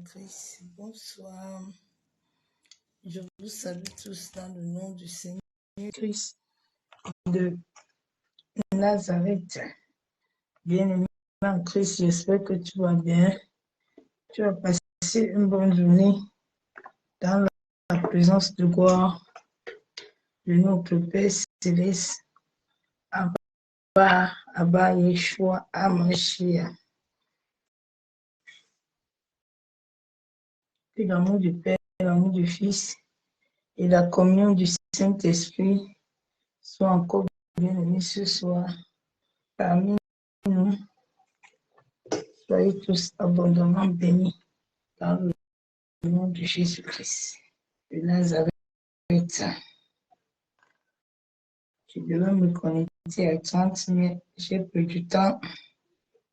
Christ, bonsoir. Je vous salue tous dans le nom du Seigneur Christ de Nazareth. Bien-aimé en Christ, j'espère que tu vas bien. Tu vas passer une bonne journée dans la présence de gloire de notre Père Céleste, Abba Yeshua Hamashiach. Que l'amour du Père, l'amour du Fils et la communion du Saint-Esprit soient encore bien-aimés ce soir parmi nous. Soyez tous abondamment bénis dans le nom de Jésus-Christ de Nazareth. Je devais me connecter à 30, mais j'ai peu du temps.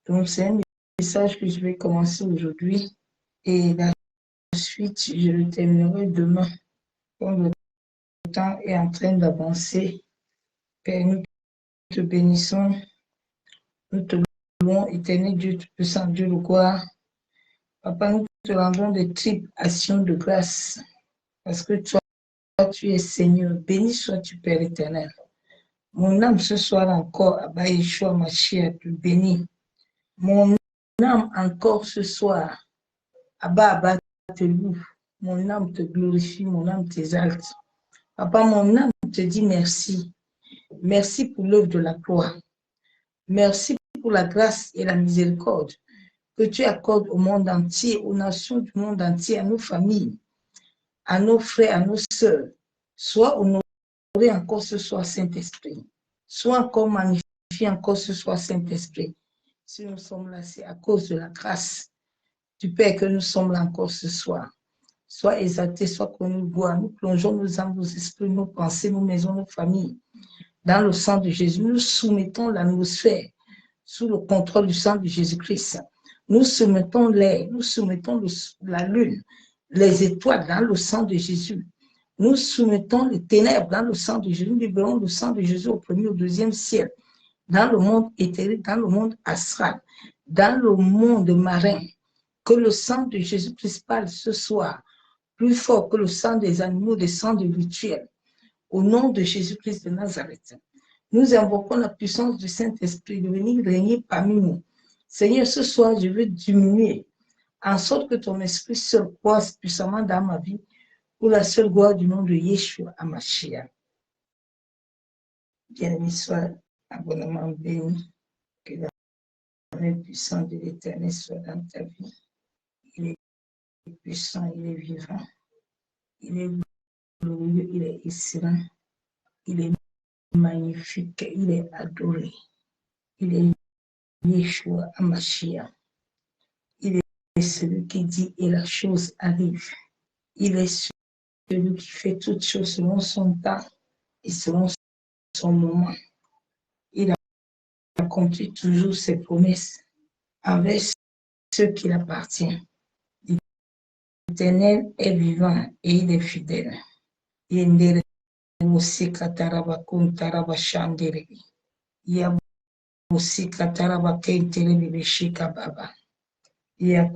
Donc, c'est un message que je vais commencer aujourd'hui et la suite, je le terminerai demain. Comme le temps est en train d'avancer, Père, nous te bénissons, nous te louons, éternel Dieu Tout-Puissant, Dieu de gloire. Papa, nous te rendons des triples actions de grâce parce que toi, tu es Seigneur. Béni sois-tu, Père éternel. Mon âme ce soir encore, Abba Yeshua Mashiach, te bénit. Mon âme encore ce soir, Abba te loue. Mon âme te glorifie, mon âme t'exalte. Papa, mon âme te dit merci. Merci pour l'œuvre de la croix. Merci pour la grâce et la miséricorde que tu accordes au monde entier, aux nations du monde entier, à nos familles, à nos frères, à nos sœurs. Sois honoré encore ce soir, Saint-Esprit. Sois encore magnifié encore ce soir, Saint-Esprit. Si nous sommes là, c'est à cause de la grâce du Père que nous sommes là encore ce soir. Sois exalté, sois connu, gloire. Nous plongeons nos âmes, nos esprits, nos pensées, nos maisons, nos familles dans le sang de Jésus. Nous soumettons l'atmosphère sous le contrôle du sang de Jésus-Christ. Nous soumettons l'air, nous soumettons la lune, les étoiles dans le sang de Jésus. Nous soumettons les ténèbres dans le sang de Jésus. Nous libérons le sang de Jésus au premier, au deuxième ciel, dans le monde éthérique, dans le monde astral, dans le monde marin. Que le sang de Jésus-Christ parle ce soir, plus fort que le sang des animaux, des sangs de rituels. Au nom de Jésus-Christ de Nazareth, nous invoquons la puissance du Saint-Esprit de venir régner parmi nous. Seigneur, ce soir, je veux diminuer, en sorte que ton esprit seul croise puissamment dans ma vie, pour la seule gloire du nom de Yeshua Hamashiach. Bien-aimé, sois abondamment béni, que la main puissante de l'Éternel soit dans ta vie. Il est puissant, il est vivant, il est glorieux, il est excellent, il est magnifique, il est adoré. Il est Yeshua Hamashiach. Il est celui qui dit et la chose arrive. Il est celui qui fait toutes choses selon son temps et selon son moment. Il accomplit toujours ses promesses avec ceux qui l'appartiennent. L'Éternel est vivant et il est fidèle. Il aussi katarabakun tarabashandere. Ya aussi katarabakentele bibeshika baba. Ya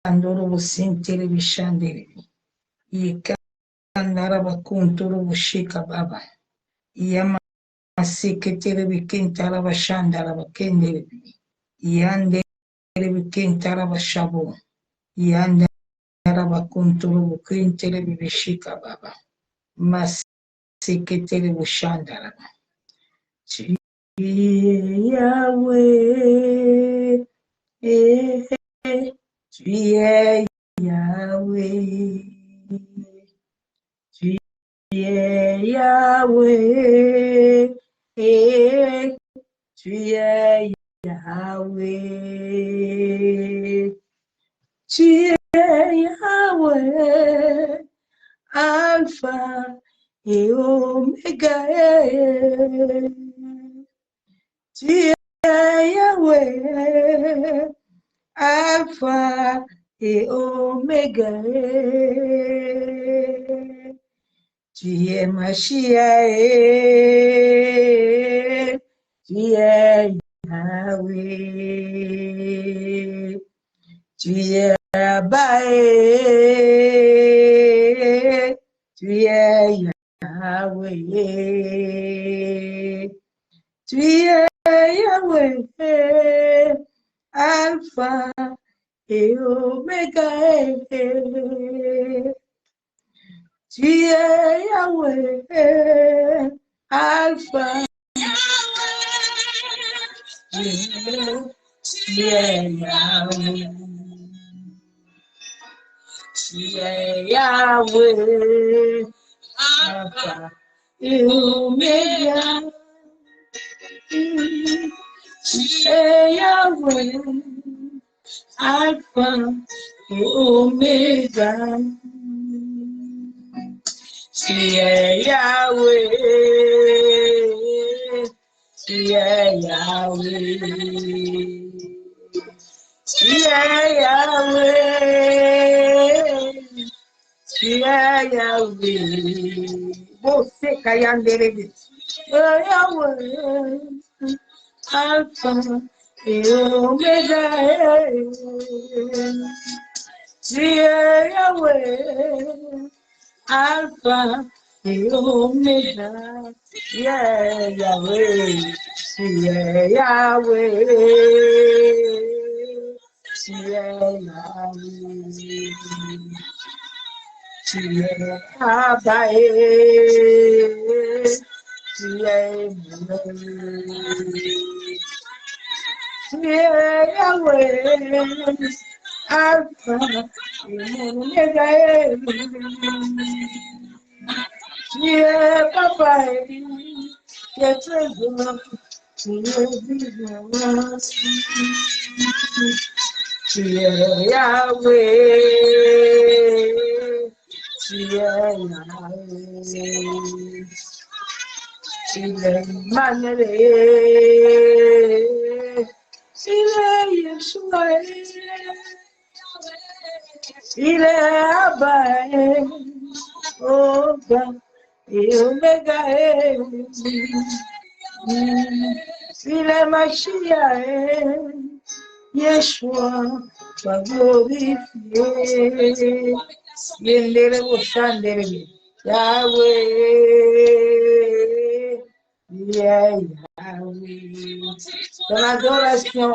kandoro bosintele bishandere. Ya kandarabakun toro boshika baba. Ya masiketele bikintara bashandara bakendere. Yandere bikintara bashabo. Yandarabakun toro bokintele bibeshika baba. Masiketele boshandara. Tu es Yahweh, tu es Yahweh, tu es Yahweh, tu es Yahweh, tu es Yahweh, Alpha et Omega. Tu es Yahweh, Alpha et Omega. Tu es Mashiach, tu es Yahweh, tu es Yahweh, tu es Yahweh, tu es Yahweh, Alpha et Omega, tu es Yahweh, Alpha, tu es Yahweh. Tu es Yahweh, Alpha et Omega. Tu es Yahweh, Alpha et Omega. Tu es Yahweh, tu es Yahweh. Tu es Yahweh, tu es Yahweh. Você Kayanderebe. Yahweh, Alpha et Omega. Tu es Yahweh, Alpha et Omega. Yeah, Yahweh, tu es Yahweh. Tu es Yahweh, tu es Abaé, tu es tu es Yahweh, Alpha et Omega. Tu es Papa, tu es Trésor, tu es vivant. Tu es Yahweh, tu es Yahweh, tu es Emmanuel, tu es Yeshua, il est Abba, Oga et Omega, il est Mashiach, Yeshua, sois glorifié. Yendere Oshandere, Yahweh, Yahweh. Ton adoration,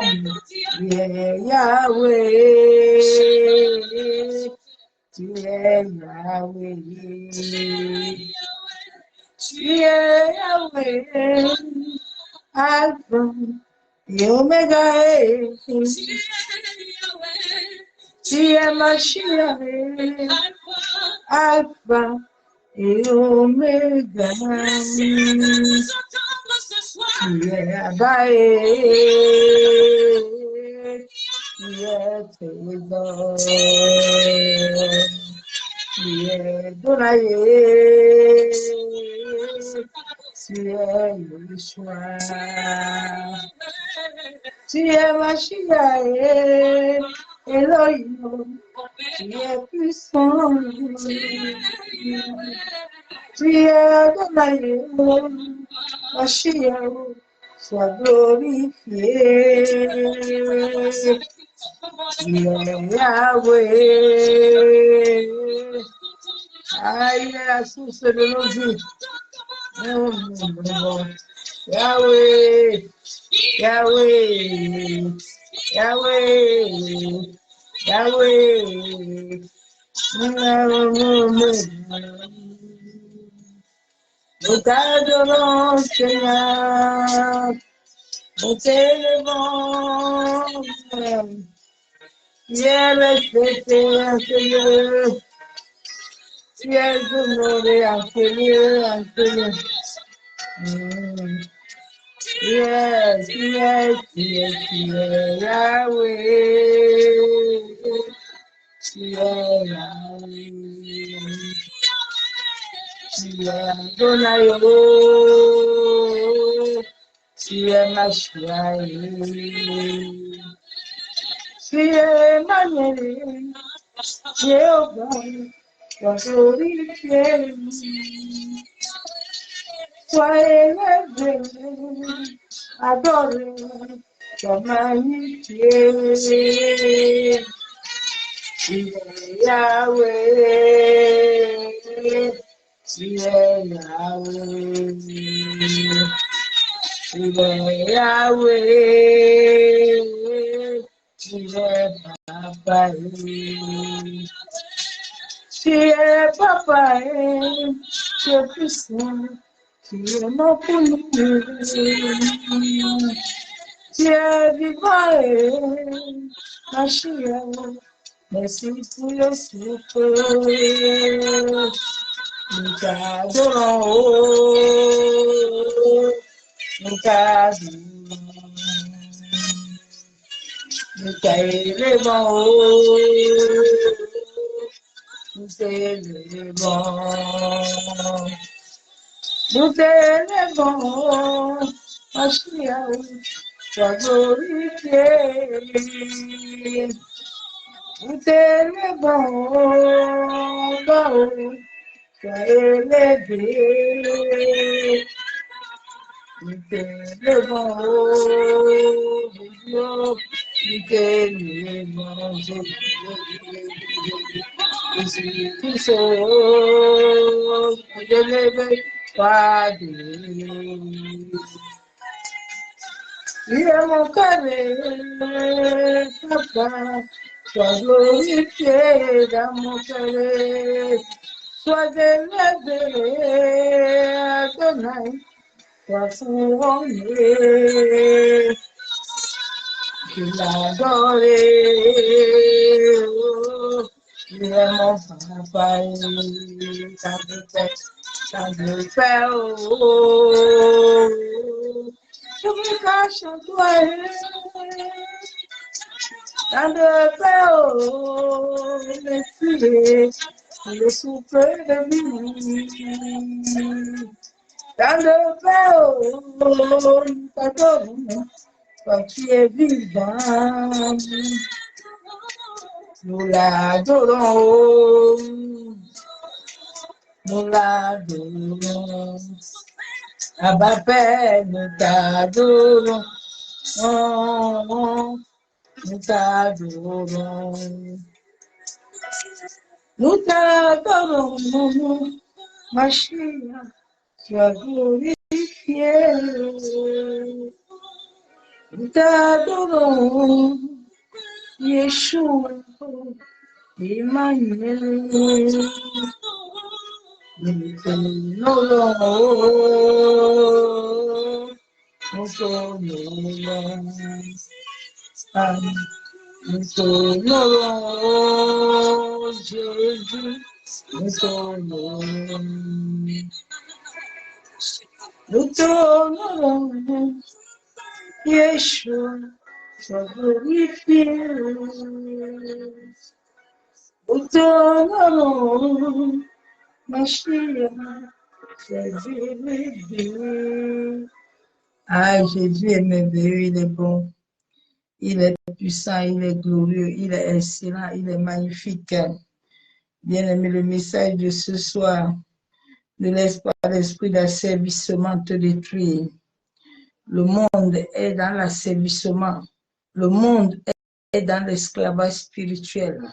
Yahweh, tu es Yahweh. Tu es Yahweh, Alpha et Omega. Tu es Mashiach, Alpha et Omega. Tu es Abaé, tu es Trésor, tu es Donaïe, tu es Yeshua, tu es Mashiach, Elohim, tu es puissant, tu es Donaïe, Mashiach, sois glorifié. Tu es Yahweh. Ah, il est la source de nos vies. Yahweh, Yahweh, Yahweh, Yahweh. Nous t'adorons, Seigneur, nous t'élevons. Tu es respecté, Seigneur. Tu es honoré, Seigneur, Seigneur. Yes, yes, yes, yes, Yahweh. Tu es Yahweh. Tu es Adonai, tu es Mashiach, tu es Emmanuel, Jéhovah, sois glorifié, sois élevé, adoré, sois magnifié. Tu es Yahweh, tu es Yahweh, tu es Yahweh, tu es Papa, tu es Papa, tu es puissant, tu es mon pour nous. Tu es vivant, Mashiach, merci pour le souffle. Nous t'adorons, nous t'adorons, nous t'élevons, nous t'élevons, nous t'élevons, Mashiach, sois glorifié. Nous t'élevons, sois élevé. Nous t'élevons, nous t'élevons, Jésus, tout seul, élevé, pas de il est mon carré, papa, sois glorifié dans mon carré, sois élevé, Adonai, sois couronné, je l'adorerai, il est mon papa, ça me fait, je me cache en toi, dans le paix, le filet, le souffle de vie. Dans le paix, toi qui es vivant, nous l'adorons, nous l'adorons. Abba Père, nous t'adorons, nous t'adorons, nous t'adorons, Mashiach, sois glorifié, nous t'adorons, Yeshua, Emmanuel, nous t'honorons, nous t'honorons, nous t'honorons, Jésus, nous t'honorons, nous t'honorons, Yeshua, sois glorifié, nous t'honorons, Mashiach, Jésus est merveilleux. Ah, Jésus est merveilleux, il est bon. Il est puissant, il est glorieux, il est excellent, il est magnifique. Bien-aimé, le message de ce soir, ne laisse pas l'esprit d'asservissement te détruire. Le monde est dans l'asservissement. Le monde est dans l'esclavage spirituel.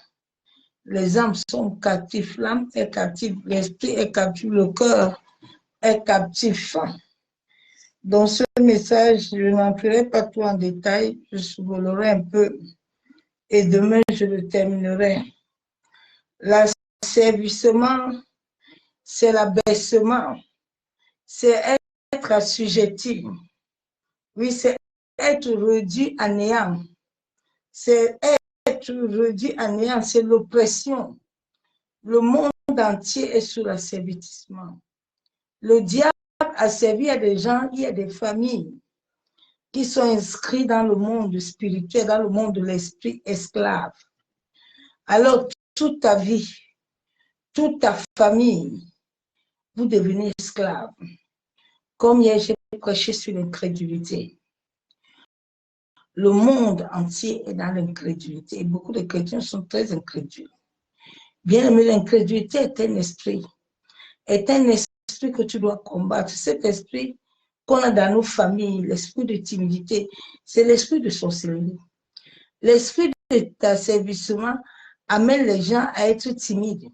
Les âmes sont captives, l'âme est captive, l'esprit est captif, le cœur est captif. Dans ce message, je n'entrerai pas tout en détail, je survolerai un peu et demain je le terminerai. L'asservissement, c'est l'abaissement, c'est être assujetti. Oui, c'est être réduit à néant. C'est être réduit à néant, c'est l'oppression. Le monde entier est sous l'asservissement. Le diable a servi à des gens, il y a des familles qui sont inscrits dans le monde spirituel, dans le monde de l'esprit esclave. Alors, toute ta vie, toute ta famille, vous devenez esclave. Comme hier, j'ai prêché sur l'incrédulité. Le monde entier est dans l'incrédulité et beaucoup de chrétiens sont très incrédules. Bien aimé, l'incrédulité est un esprit que tu dois combattre. Cet esprit qu'on a dans nos familles, l'esprit de timidité, c'est l'esprit de sorcellerie. L'esprit d'asservissement amène les gens à être timides,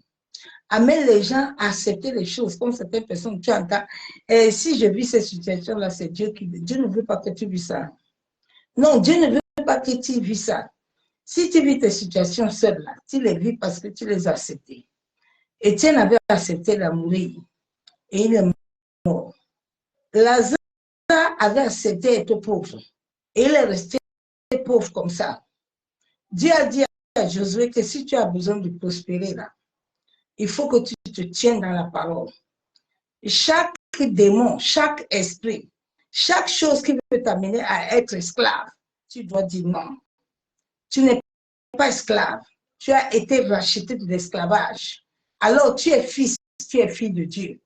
amène les gens à accepter les choses, comme certaines personnes, tu entends. Et si je vis cette situation-là, c'est Dieu qui veut. Dieu ne veut pas que tu vis ça. Non, Dieu ne veut pas que tu vis ça. Si tu vis tes situations seules, là, tu les vis parce que tu les as acceptées. Étienne avait accepté la mourir et il est mort. Lazare avait accepté être pauvre et il est resté pauvre comme ça. Dieu a dit à Josué que si tu as besoin de prospérer là, il faut que tu te tiennes dans la parole. Chaque démon, chaque esprit, chaque chose qui veut t'amener à être esclave, tu dois dire non. Tu n'es pas esclave. Tu as été racheté de l'esclavage. Alors tu es fils, tu es fille de Dieu.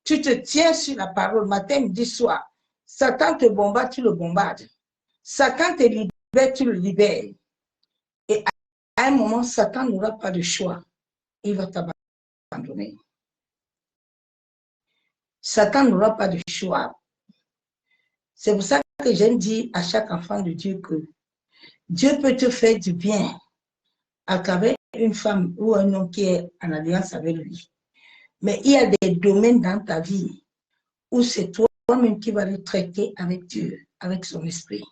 Tu te tiens sur la parole matin, midi, soir. Satan te bombarde, tu le bombardes. Satan te libère, tu le libères. Et à un moment, Satan n'aura pas de choix. Il va t'abandonner. Satan n'aura pas de choix. C'est pour ça que j'aime dire à chaque enfant de Dieu que Dieu peut te faire du bien à travers une femme ou un homme qui est en alliance avec lui. Mais il y a des domaines dans ta vie où c'est toi-même qui vas le traiter avec Dieu, avec son esprit.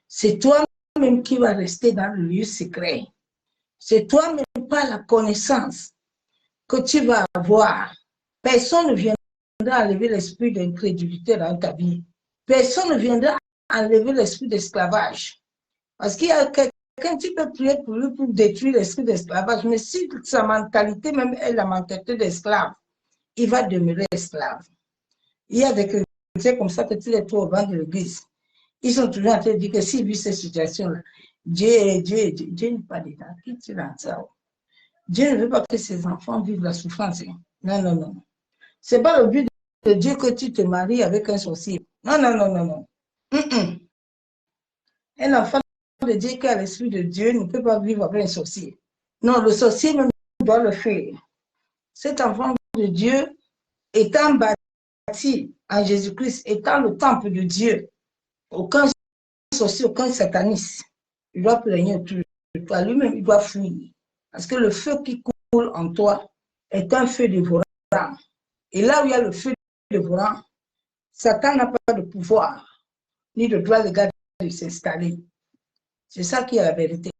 C'est toi-même qui vas rester dans le lieu secret. C'est toi-même par la connaissance que tu vas avoir. Personne ne viendra enlever l'esprit d'incrédulité dans ta vie. Personne ne viendra enlever l'esprit d'esclavage. Parce qu'il y a quelqu'un qui peut prier pour lui pour détruire l'esprit d'esclavage, mais si sa mentalité même est la mentalité d'esclave, il va demeurer esclave. Il y a des chrétiens comme ça que tu les trouves au banc de l'église. Ils sont toujours en train de dire que s'ils vivent cette situation-là, Dieu n'est pas dedans. Qui tu dans ça? Dieu ne veut pas que ses enfants vivent la souffrance. Non, non, non. Ce n'est pas le but de Dieu que tu te maries avec un sorcier. Non, non, non, non, non. Un enfant de Dieu qui a l'esprit de Dieu ne peut pas vivre avec un sorcier. Non, le sorcier même doit le faire. Cet enfant de Dieu étant bâti en Jésus-Christ, étant le temple de Dieu, aucun sorcier, aucun sataniste, il doit plaigner autour de toi. Lui-même, il doit fuir. Parce que le feu qui coule en toi est un feu dévorant. Et là où il y a le feu dévorant, Satan n'a pas de pouvoir, ni de droit légal de s'installer. C'est ça qui est la vérité.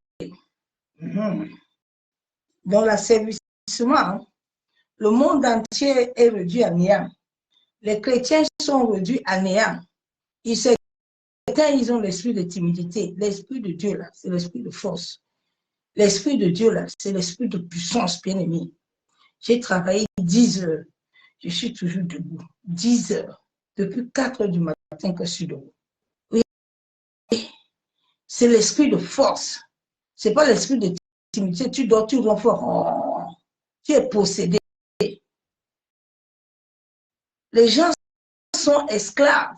Dans l'asservissement, le monde entier est réduit à néant. Les chrétiens sont réduits à néant. Certains, ils ont l'esprit de timidité. L'esprit de Dieu, là, c'est l'esprit de force. L'esprit de Dieu, là, c'est l'esprit de puissance, bien-aimé. J'ai travaillé 10 heures. Je suis toujours debout. 10 heures. Depuis 4 heures du matin que je suis debout. Oui. C'est l'esprit de force. Ce n'est pas l'esprit de timidité. Tu dors, tu renforces. Oh, tu es possédé. Les gens sont esclaves.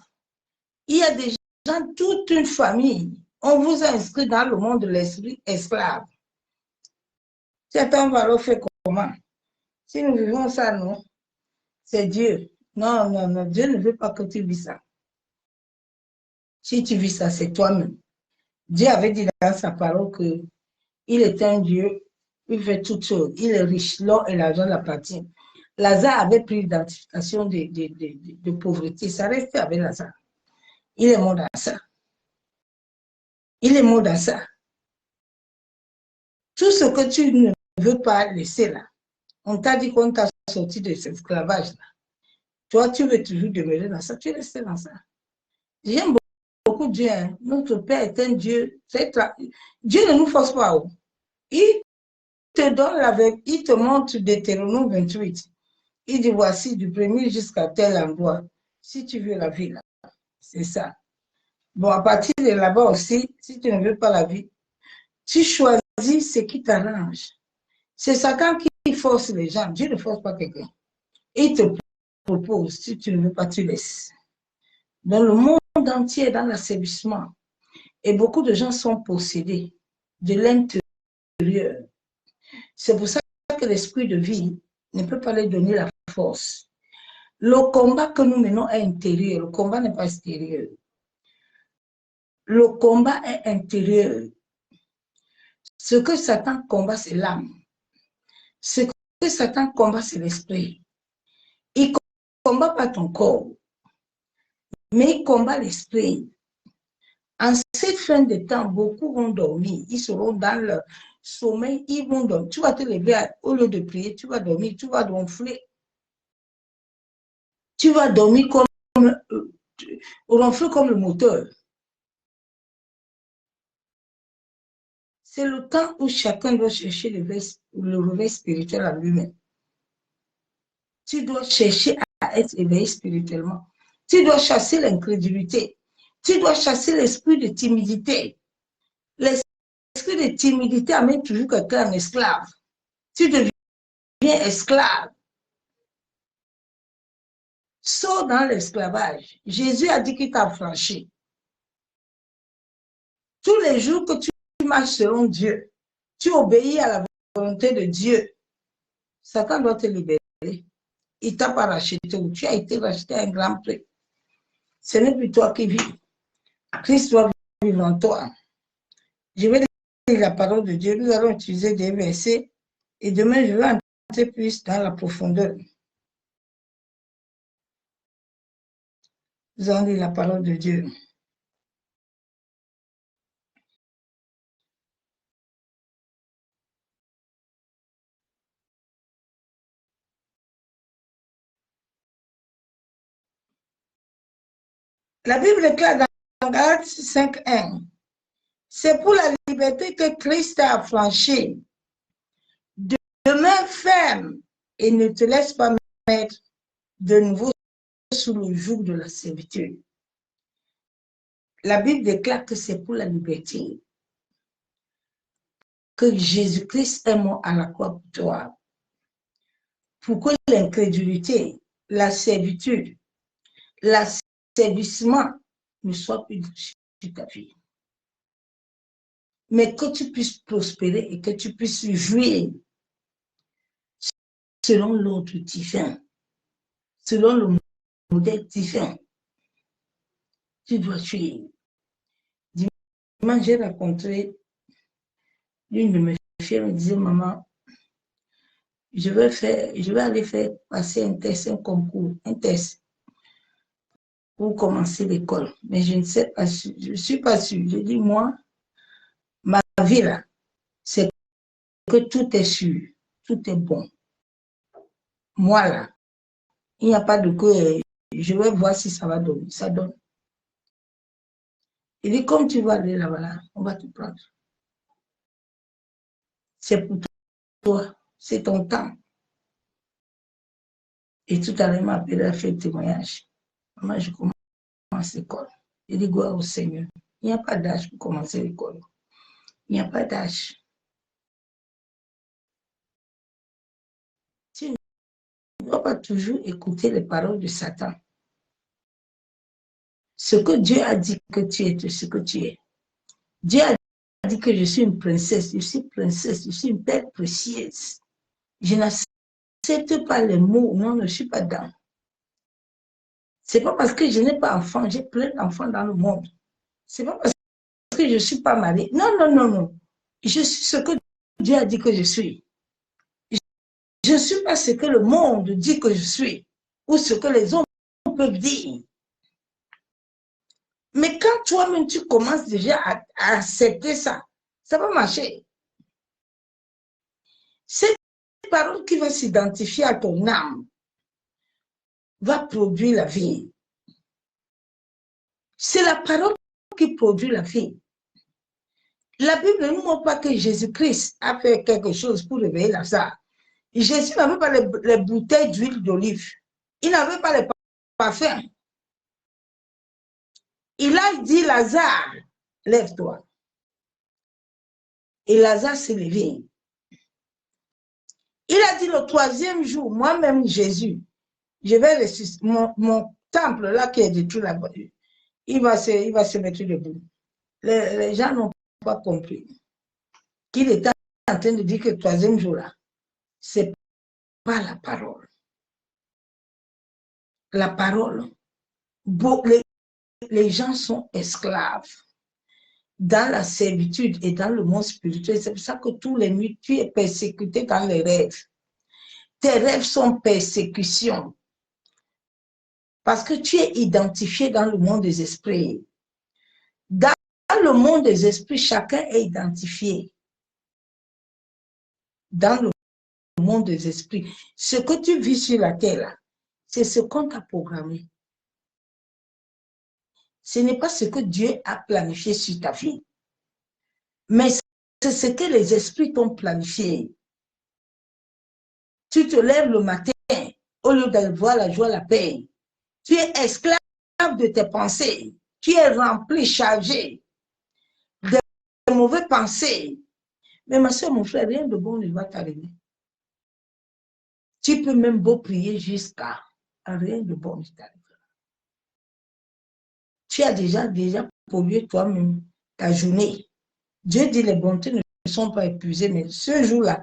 Il y a des gens, toute une famille. On vous a inscrit dans le monde de l'esprit esclave. Certains va le faire comment? Si nous vivons ça, non, c'est Dieu. Non, non, non, Dieu ne veut pas que tu vis ça. Si tu vis ça, c'est toi-même. Dieu avait dit dans sa parole qu'il est un Dieu, il fait toutes choses. Il est riche, l'or et l'argent l'appartiennent. Lazare avait pris l'identification de pauvreté. Ça restait avec Lazare. Il est mort dans ça. Il est mort dans ça. Tout ce que tu ne veux pas laisser là, on t'a dit qu'on t'a sorti de cet esclavage-là. Toi, tu veux toujours demeurer dans ça, tu restes dans ça. J'aime beaucoup Dieu. Hein. Notre Père est un Dieu. Dieu ne nous force pas. Il te donne la vérité, il te montre Deutéronome 28. Il dit voici du premier jusqu'à tel endroit. Si tu veux la vie, là, c'est ça. Bon, à partir de là-bas aussi, si tu ne veux pas la vie, tu choisis ce qui t'arrange. C'est Satan qui force les gens. Dieu ne force pas quelqu'un. Il te propose. Si tu ne veux pas, tu laisses. Dans le monde entier, dans l'asservissement, et beaucoup de gens sont possédés de l'intérieur. C'est pour ça que l'esprit de vie ne peut pas leur donner la force. Le combat que nous menons est intérieur. Le combat n'est pas extérieur. Le combat est intérieur. Ce que Satan combat, c'est l'âme. Ce que Satan combat, c'est l'esprit. Il ne combat pas ton corps, mais il combat l'esprit. En cette fin de temps, beaucoup vont dormir. Ils seront dans le sommeil, ils vont dormir. Tu vas te lever, au lieu de prier, tu vas dormir, tu vas ronfler. Tu vas dormir ronfler comme le moteur. C'est le temps où chacun doit chercher le réveil spirituel à lui-même. Tu dois chercher à être éveillé spirituellement. Tu dois chasser l'incrédulité. Tu dois chasser l'esprit de timidité. L'esprit de timidité amène toujours quelqu'un en esclave. Tu deviens esclave. Sors dans l'esclavage. Jésus a dit qu'il t'a affranchi. Tous les jours que tu marches selon Dieu, tu obéis à la volonté de Dieu, Satan doit te libérer. Il t'a pas racheté ou tu as été racheté à un grand prix. Ce n'est plus toi qui vis. Christ doit vivre en toi. Je vais lire la parole de Dieu. Nous allons utiliser des versets et demain, je vais entrer plus dans la profondeur. Nous allons lire la parole de Dieu. La Bible déclare dans Galates 5:1, c'est pour la liberté que Christ a affranchi. Demeure ferme et ne te laisse pas mettre de nouveau sous le joug de la servitude. La Bible déclare que c'est pour la liberté que Jésus-Christ est mort à la croix pour toi. Pour que l'incrédulité, la servitude, l'asservissement ne soit plus dans ta vie. Mais que tu puisses prospérer et que tu puisses jouir selon l'ordre divin, selon le modèle divin. Tu dois suivre. Dimanche, j'ai rencontré l'une de mes filles, elle me disait, maman, je vais aller faire passer un test, un concours, un test pour commencer l'école. Mais je ne sais pas, je ne suis pas sûre. Je dis, moi, ma vie là, c'est que tout est sûr, tout est bon. Moi là, il n'y a pas de que je vais voir si ça va donner. Ça donne. Il dit, comme tu vas aller là-bas, on va te prendre. C'est pour toi, c'est ton temps. Et tout à l'heure, il m'a appelé à faire le témoignage. Moi, je commence l'école. Il dit, gloire au Seigneur. Il n'y a pas d'âge pour commencer l'école. Il n'y a pas d'âge. Tu ne dois pas toujours écouter les paroles de Satan. Ce que Dieu a dit que tu es, ce que tu es. Dieu a dit que je suis une princesse, je suis une belle précieuse. Je n'accepte pas les mots, non, je ne suis pas dans. C'est pas parce que je n'ai pas d'enfant, j'ai plein d'enfants dans le monde. C'est pas parce que je ne suis pas mariée. Non, non, non, non. Je suis ce que Dieu a dit que je suis. Je ne suis pas ce que le monde dit que je suis ou ce que les hommes peuvent dire. Mais quand toi-même tu commences déjà à accepter ça, ça va marcher. Cette parole qui va s'identifier à ton âme va produire la vie. C'est la parole qui produit la vie. La Bible ne nous montre pas que Jésus-Christ a fait quelque chose pour réveiller Lazare. Jésus n'avait pas les bouteilles d'huile d'olive. Il n'avait pas les parfums. Il a dit, Lazare, lève-toi. Et Lazare s'est levé. Il a dit le troisième jour, moi-même Jésus, je vais ressusciter mon temple là qui est détruit là-bas. Il va se mettre debout. Les gens n'ont pas compris qu'il était en train de dire que le troisième jour là, c'est pas la parole. La parole, les gens sont esclaves dans la servitude et dans le monde spirituel. C'est pour ça que tous les nuits, tu es persécuté dans les rêves. tes rêves sont persécution. Parce que tu es identifié dans le monde des esprits. Dans le monde des esprits, chacun est identifié. Dans le monde des esprits. Ce que tu vis sur la terre, c'est ce qu'on t'a programmé. Ce n'est pas ce que Dieu a planifié sur ta vie. Mais c'est ce que les esprits t'ont planifié. Tu te lèves le matin, au lieu d'aller voir la joie, la paix. Tu es esclave de tes pensées. Tu es rempli, chargé de mauvaises pensées. Mais ma soeur, mon frère, rien de bon ne va t'arriver. Tu peux même beau prier jusqu'à rien de bon ne t'arrivera. Tu as déjà pollué toi-même ta journée. Dieu dit les bontés ne sont pas épuisées, mais ce jour-là,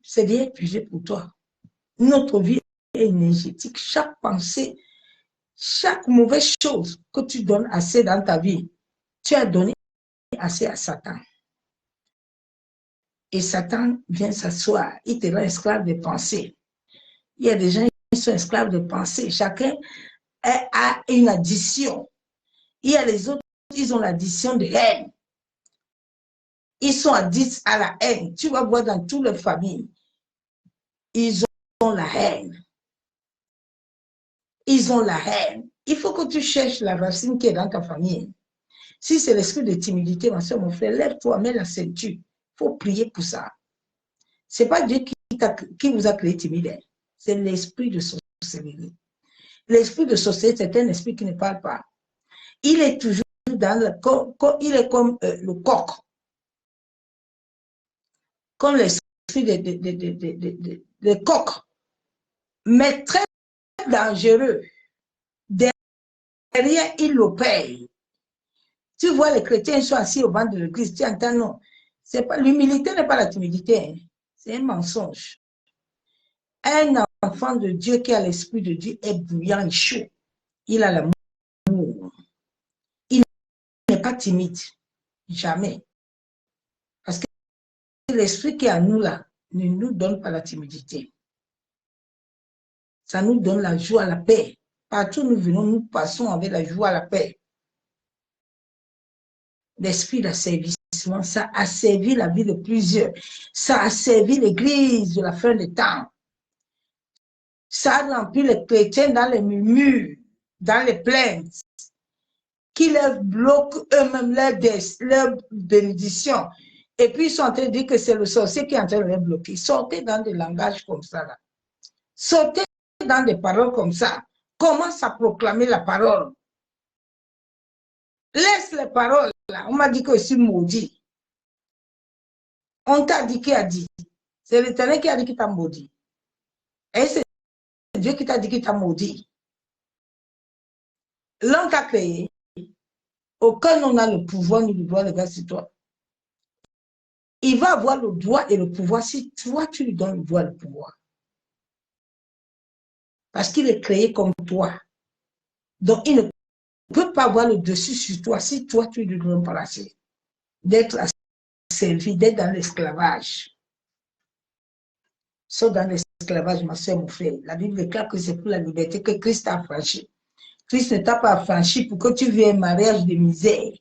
c'est déjà épuisé pour toi. Notre vie est énergétique. Chaque pensée, chaque mauvaise chose que tu donnes assez dans ta vie, tu as donné assez à Satan. Et Satan vient s'asseoir, il te rend esclave de pensée. Il y a des gens qui sont esclaves de pensée. Chacun a une addition. Il y a les autres, ils ont l'addition de haine. Ils sont addicts à la haine. Tu vas voir dans toutes les familles, ils ont la haine. Ils ont la haine. Il faut que tu cherches la racine qui est dans ta famille. Si c'est l'esprit de timidité, ma soeur, mon frère, lève-toi, mets la ceinture. Il faut prier pour ça. Ce n'est pas Dieu qui vous a créé timide. C'est l'esprit de sorcellerie. L'esprit de sorcellerie, c'est un esprit qui ne parle pas. Il est toujours dans le... Il est comme le coq. Comme l'esprit de coq. Mais très dangereux. Derrière, il le paye. Tu vois, les chrétiens sont assis au banc de l'église, tu entends, non. L'humilité n'est pas la timidité, hein. C'est un mensonge. Un enfant de Dieu qui a l'esprit de Dieu est bouillant et chaud. Il a l'amour. Il n'est pas timide. Jamais. Parce que l'esprit qui est en nous là ne nous donne pas la timidité. Ça nous donne la joie, la paix. Partout où nous venons, nous passons avec la joie, la paix. L'esprit d'asservissement, ça a servi la vie de plusieurs. Ça a servi l'église de la fin des temps. Ça a rempli les chrétiens dans les murmures, dans les plaintes, qui leur bloquent eux-mêmes leur bénédiction. Et puis ils sont en train de dire que c'est le sorcier qui est en train de les bloquer. Sortez dans des langages comme ça, là. Sortez dans des paroles comme ça. Commence à proclamer la parole. Laisse les paroles là. On m'a dit que je suis maudit. On t'a dit qui a dit. C'est l'Éternel qui a dit qu'il t'a maudit. Et c'est Dieu qui t'a dit qu'il t'a maudit. L'homme t'a créé. Aucun homme n'a le pouvoir ni le droit de regarder sur toi. Il va avoir le droit et le pouvoir si toi tu lui donnes le droit et le pouvoir. Parce qu'il est créé comme toi. Donc il ne peut pas avoir le dessus sur toi si toi tu lui donnes pas assez. D'être servi, d'être dans l'esclavage. Sauf dans l'esclavage, ma soeur, mon frère. La Bible déclare que c'est pour la liberté que Christ a affranchi. Christ ne t'a pas affranchi pour que tu viennes un mariage de misère.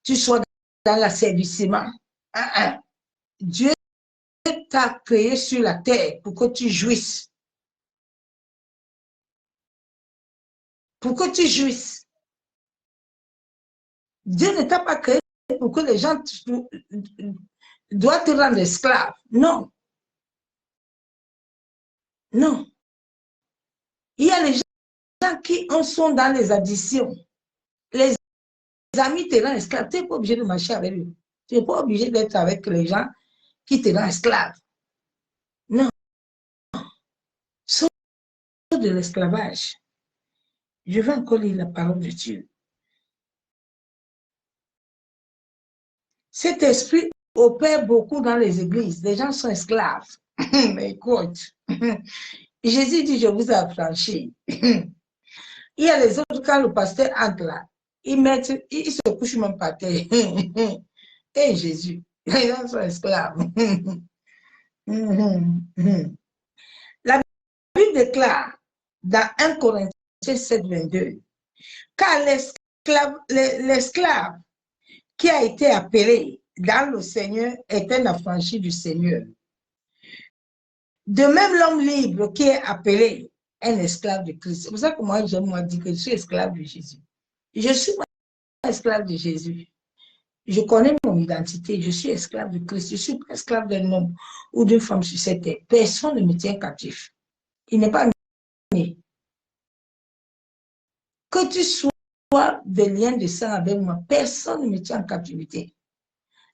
Tu sois dans l'asservissement. Dieu t'a créé sur la terre pour que tu jouisses. Pour que tu jouisses. Dieu ne t'a pas créé pour que les gens doivent te rendre esclave. Non. Non. Il y a les gens qui sont dans les addictions. Les amis te rendent esclave. Tu n'es pas obligé de marcher avec eux. Tu n'es pas obligé d'être avec les gens qui te rendent esclave. Non. Sauf de l'esclavage. Je vais encore lire la parole de Dieu. Cet esprit opère beaucoup dans les églises. Les gens sont esclaves. Mais écoute, Jésus dit, je vous ai affranchi. Il y a les autres, quand le pasteur entre là, ils se couchent même par terre. Et Jésus, les gens sont esclaves. déclare dans 1 Corinthiens 7, 22, car l'esclave qui a été appelé dans le Seigneur est un affranchi du Seigneur. De même, l'homme libre qui est appelé un esclave de Christ. C'est pour ça que moi, j'aime dire que je suis esclave de Jésus. Je suis esclave de Jésus. Je connais mon identité. Je suis esclave de Christ. Je suis pas esclave d'un homme ou d'une femme sur cette terre. Personne ne me tient captif. Il n'est pas né. Que tu sois des liens de sang avec moi, personne ne me tient en captivité.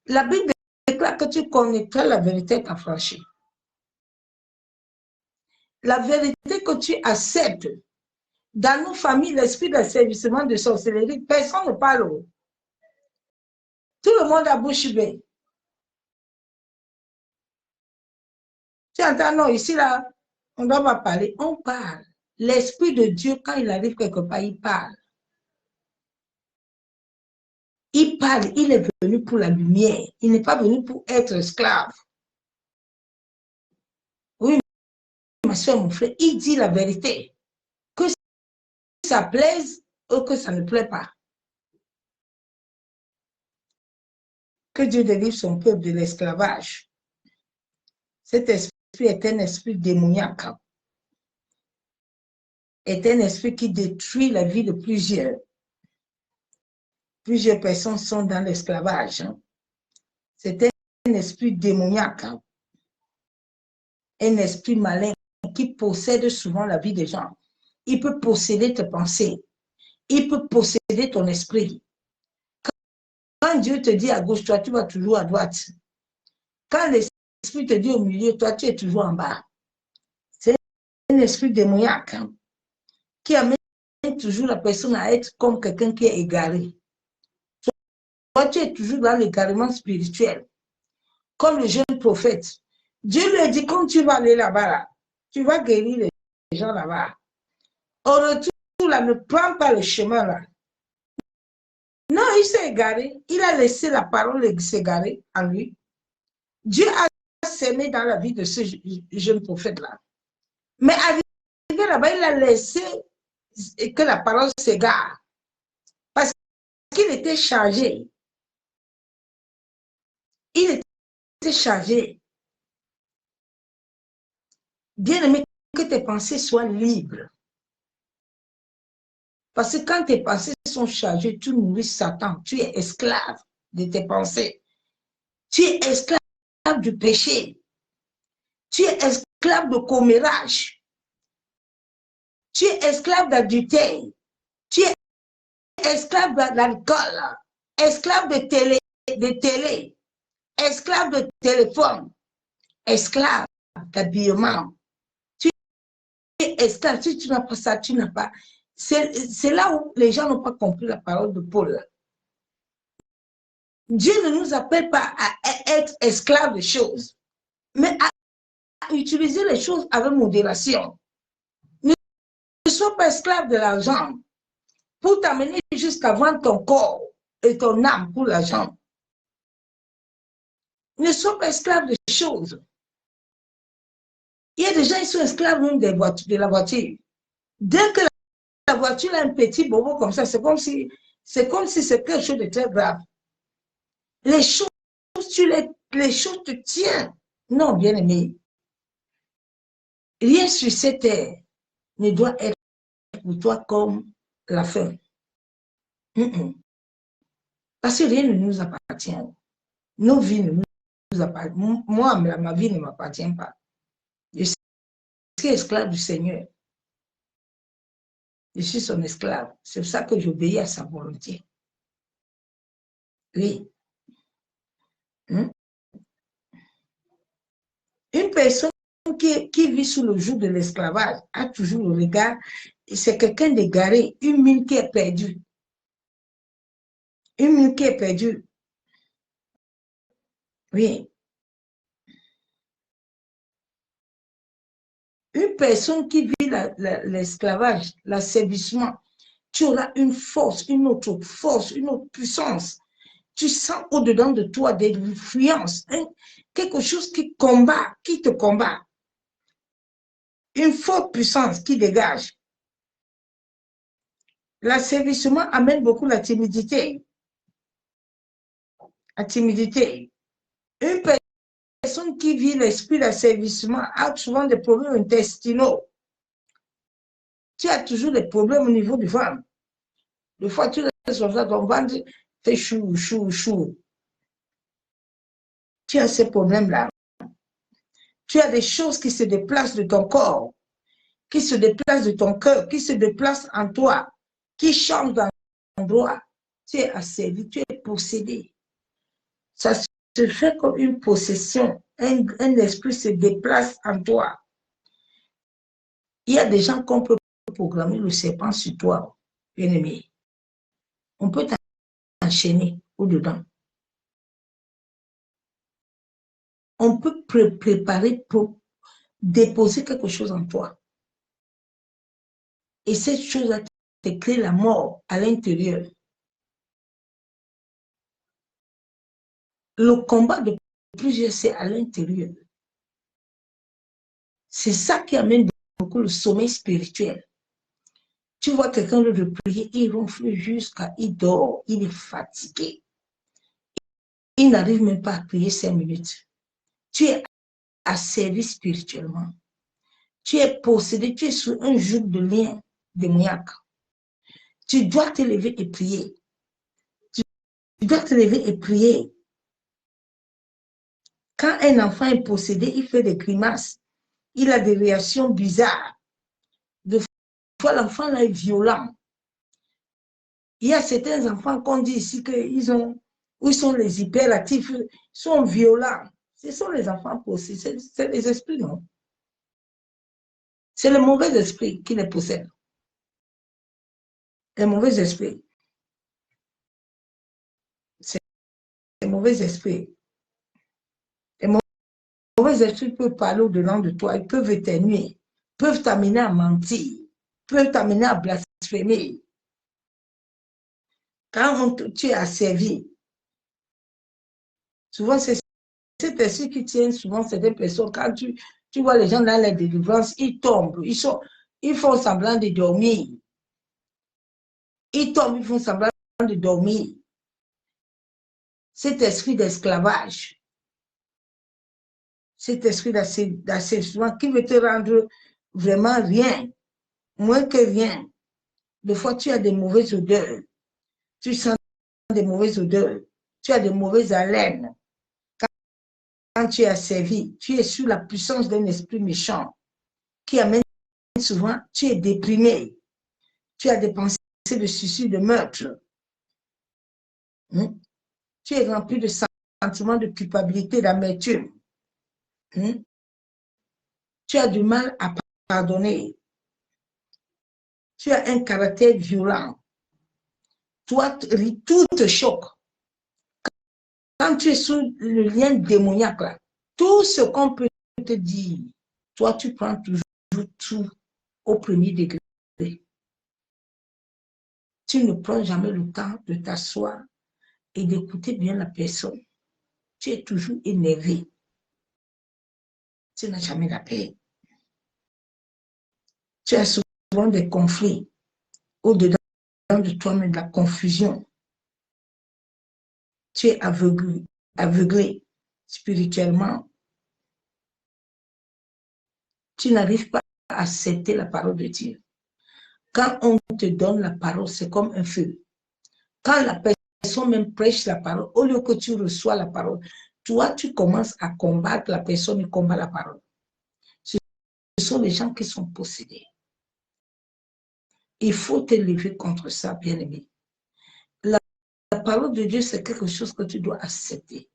La Bible déclare que tu connaîtras la vérité t'affranchit. La vérité que tu acceptes. Dans nos familles, l'esprit d'asservissement de sorcellerie, personne ne parle. Tout le monde a bouche bée. Tu entends, non, ici, là, on ne doit pas parler. On parle. L'Esprit de Dieu, quand il arrive quelque part, il parle. Il parle. Il est venu pour la lumière. Il n'est pas venu pour être esclave. Oui, ma soeur, mon frère, il dit la vérité. Que ça plaise ou que ça ne plaît pas. Que Dieu délivre son peuple de l'esclavage. Cet esprit est un esprit démoniaque. Est un esprit qui détruit la vie de plusieurs. Plusieurs personnes sont dans l'esclavage. C'est un esprit démoniaque. Un esprit malin qui possède souvent la vie des gens. Il peut posséder tes pensées. Il peut posséder ton esprit. Quand Dieu te dit à gauche, toi, tu vas toujours à droite. Quand l'esprit te dit au milieu, toi, tu es toujours en bas. C'est un esprit démoniaque qui amène toujours la personne à être comme quelqu'un qui est égaré. Toi, tu es toujours dans l'égarement spirituel. Comme le jeune prophète. Dieu lui a dit, quand tu vas aller là-bas, là, tu vas guérir les gens là-bas. Au retour, là, ne prends pas le chemin là. Non, il s'est égaré. Il a laissé la parole s'égarer en lui. Dieu a sémé dans la vie de ce jeune prophète-là. Mais arrivé là-bas, il a laissé que la parole s'égare. Parce qu'il était chargé. Il était chargé. Bien-aimé, que tes pensées soient libres. Parce que quand tes pensées sont chargées, tu nourris Satan. Tu es esclave de tes pensées. Tu es esclave du péché. Tu es esclave de commérage. Tu es esclave d'adultère. Tu es esclave d'alcool. Esclave de télé. Esclave de téléphone. Esclave d'habillement. Tu es esclave. Si tu n'as pas ça, tu n'as pas. C'est là où les gens n'ont pas compris la parole de Paul. Dieu ne nous appelle pas à être esclaves de choses, mais à utiliser les choses avec modération. Ne sois pas esclave de l'argent pour t'amener jusqu'à vendre ton corps et ton âme pour l'argent. Ne sois pas esclave de choses. Il y a des gens qui sont esclaves même de la voiture. Dès que la voiture a un petit bobo comme ça, c'est comme si c'est quelque chose de très grave. Les choses, les choses te tiennent. Non, bien aimé. Rien sur cette terre ne doit être pour toi comme la fin. Parce que rien ne nous appartient. Nos vies ne nous appartiennent. Moi, ma vie ne m'appartient pas. Je suis esclave du Seigneur. Je suis son esclave. C'est pour ça que j'obéis à sa volonté. Oui. Une personne qui vit sous le joug de l'esclavage a toujours le regard, c'est quelqu'un d'égaré, une mine qui est perdue. Une mine qui est perdue. Oui. Une personne qui vit l'esclavage, l'asservissement, tu auras une force, une autre force, une autre puissance. Tu sens au-dedans de toi des influences, hein? Quelque chose qui te combat. une forte puissance qui dégage. L'asservissement amène beaucoup la timidité. La timidité. Une personne qui vit l'esprit d'asservissement a souvent des problèmes intestinaux. Tu as toujours des problèmes au niveau du ventre. Des fois, tu restes comme ça, ton ventre fait chou, chou, chou. Tu as ces problèmes-là. Tu as des choses qui se déplacent de ton corps, qui se déplacent de ton cœur, qui se déplacent en toi, qui changent d'endroit. Tu es asservi, tu es possédé. Ça se fait comme une possession. Un esprit se déplace en toi. Il y a des gens qu'on peut programmer le serpent sur toi, bien-aimé. On peut t'enchaîner au-dedans. On peut préparer pour déposer quelque chose en toi. Et cette chose-là te crée la mort à l'intérieur. Le combat de plusieurs, c'est à l'intérieur. C'est ça qui amène beaucoup le sommeil spirituel. Tu vois quelqu'un de prier, il ronfle jusqu'à, il dort, il est fatigué. Il n'arrive même pas à prier 5 minutes. Tu es asservi spirituellement. Tu es possédé, tu es sous un joug de lien démoniaque. Tu dois te lever et prier. Tu dois te lever et prier. Quand un enfant est possédé, il fait des grimaces. Il a des réactions bizarres. Des fois, l'enfant là est violent. Il y a certains enfants qu'on dit ici qu'ils ont, où ils sont les hyperactifs, ils sont violents. Ce sont les enfants possédés, c'est les esprits, non? C'est le mauvais esprit qui les possède. Les mauvais esprits. C'est les mauvais esprits. Les mauvais esprits peuvent parler au-dedans de toi, ils peuvent éternuer, peuvent t'amener à mentir, peuvent t'amener à blasphémer. Quand tu es asservi, souvent c'est cet esprit qui tient souvent certaines personnes. Quand tu vois les gens dans la délivrance, ils tombent, ils font semblant de dormir. Ils tombent, ils font semblant de dormir. Cet esprit d'esclavage, cet esprit d'asservissement qui veut te rendre vraiment rien, moins que rien. Des fois, tu as des mauvaises odeurs. Tu sens des mauvaises odeurs. Tu as des mauvaises haleines. Quand tu es asservi, tu es sous la puissance d'un esprit méchant qui amène souvent, tu es déprimé. Tu as des pensées de suicide, de meurtre. Tu es rempli de sentiments de culpabilité, d'amertume. Tu as du mal à pardonner. Tu as un caractère violent. Toi, tout te choque. Quand tu es sous le lien démoniaque, là, tout ce qu'on peut te dire, toi, tu prends toujours tout au premier degré. Tu ne prends jamais le temps de t'asseoir et d'écouter bien la personne. Tu es toujours énervé. Tu n'as jamais la paix. Tu as souvent des conflits au-dedans de toi-même, de la confusion. Tu es aveuglé spirituellement. Tu n'arrives pas à accepter la parole de Dieu. Quand on te donne la parole, c'est comme un feu. Quand la personne même prêche la parole, au lieu que tu reçois la parole, toi, tu commences à combattre la personne et combat la parole. Ce sont les gens qui sont possédés. Il faut te lever contre ça, bien-aimé. La parole de Dieu, c'est quelque chose que tu dois accepter.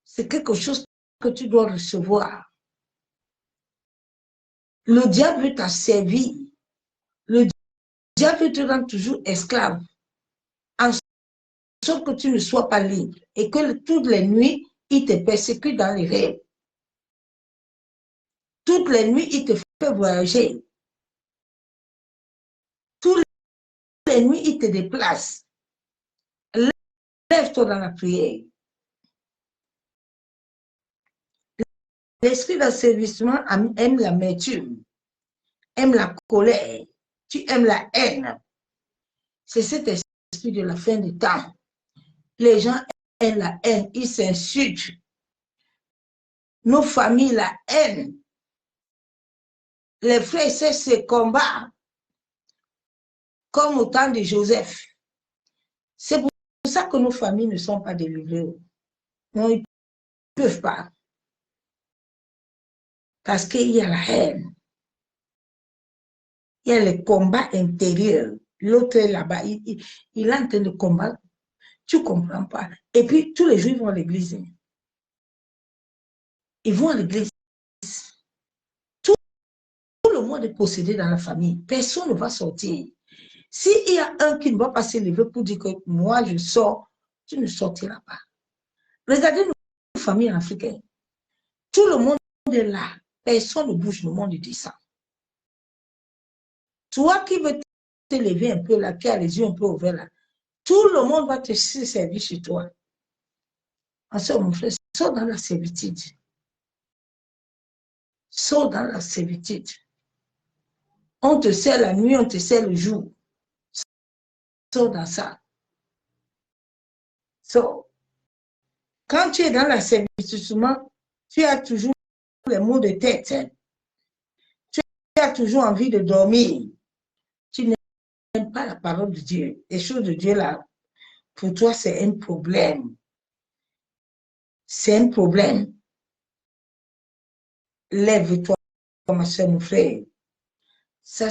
C'est quelque chose que tu dois recevoir. Le diable veut t'asservir. Le diable veut te rendre toujours esclave. En sorte que tu ne sois pas libre. Et que toutes les nuits, il te persécute dans les rêves. Toutes les nuits, il te fait voyager. Toutes les nuits, il te déplace. Lève-toi dans la prière. L'esprit d'asservissement aime l'amertume, aime la colère, tu aimes la haine. C'est cet esprit de la fin du temps. Les gens aiment la haine, ils s'insultent. Nos familles, la haine. Les frères se combattent comme au temps de Joseph. C'est pour ça que nos familles ne sont pas délivrées. Non, ils ne peuvent pas. Parce qu'il y a la haine. Il y a le combat intérieur. L'autre est là-bas, il est en train de combattre. Tu ne comprends pas. Et puis, tous les jours, ils vont à l'église. Ils vont à l'église. Tout le monde est possédé dans la famille. Personne ne va sortir. S'il y a un qui ne va pas se lever pour dire que moi, je sors, tu ne sortiras pas. Regardez nos familles africaines. Tout le monde est là. Personne ne bouge, le monde descend. Toi qui veux te lever un peu là, qui a les yeux un peu ouverts là, tout le monde va te servir chez toi. En ce moment, mon frère, sors dans la servitude. Sors dans la servitude. On te sert la nuit, on te sert le jour. Sors dans ça. Sors. Quand tu es dans la servitude, souvent, tu as toujours les maux de tête. Hein. Tu as toujours envie de dormir. Tu n'aimes pas la parole de Dieu. Les choses de Dieu, là, pour toi, c'est un problème. C'est un problème. Lève-toi, ma soeur, mon frère. Ça,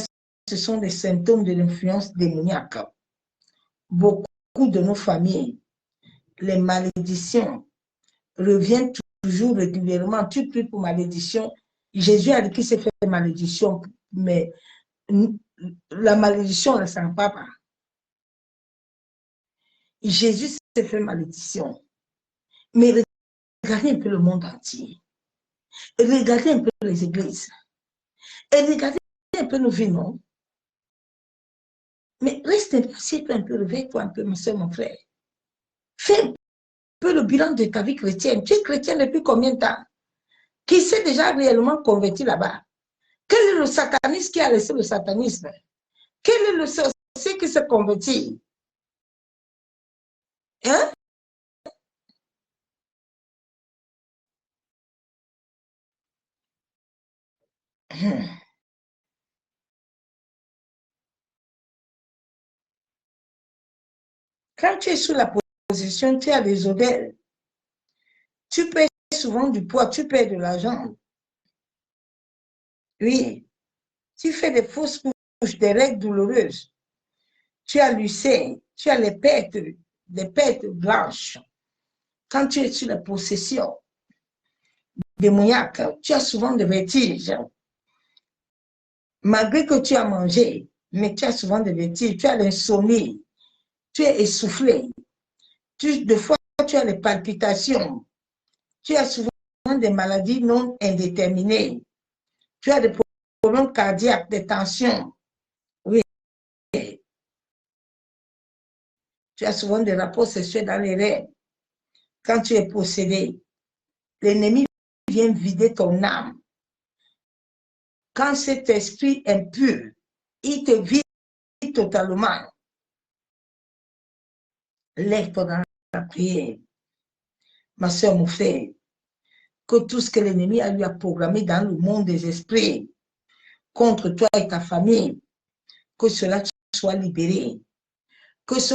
ce sont des symptômes de l'influence démoniaque. Beaucoup de nos familles, les malédictions reviennent toujours régulièrement. Tu pries pour malédiction. Jésus a dit qu'il s'est fait malédiction, mais la malédiction ne s'en va pas. Jésus s'est fait malédiction. Mais regardez un peu le monde entier. Et regardez un peu les églises. Et regardez un peu nos vies, non? Mais reste un peu, réveille-toi un peu, ma soeur, mon frère. Fais un peu le bilan de ta vie chrétienne. Tu es chrétien depuis combien de temps? Qui s'est déjà réellement converti là-bas? Quel est le sataniste qui a laissé le satanisme? Quel est le sorcier qui s'est converti? Hein? Quand tu es sous la position, tu as des odeurs. Tu perds souvent du poids, tu perds de l'argent. Oui. Tu fais des fausses couches, des règles douloureuses. Tu as l'ulcère, tu as des pertes blanches. Quand tu es sur la possession démoniaque, tu as souvent des vertiges. Malgré que tu as mangé, mais tu as souvent des vertiges, tu as l'insomnie, tu es essoufflé. Des fois, tu as des palpitations. Tu as souvent des maladies non indéterminées. Tu as des problèmes cardiaques, des tensions. Oui. Tu as souvent des rapports sexuels dans les rêves. Quand tu es possédé, l'ennemi vient vider ton âme. Quand cet esprit impur, il te vide totalement. Lève-toi dans la prière. Ma soeur, mon frère, que tout ce que l'ennemi a lui a programmé dans le monde des esprits contre toi et ta famille, que cela soit libéré. Que ce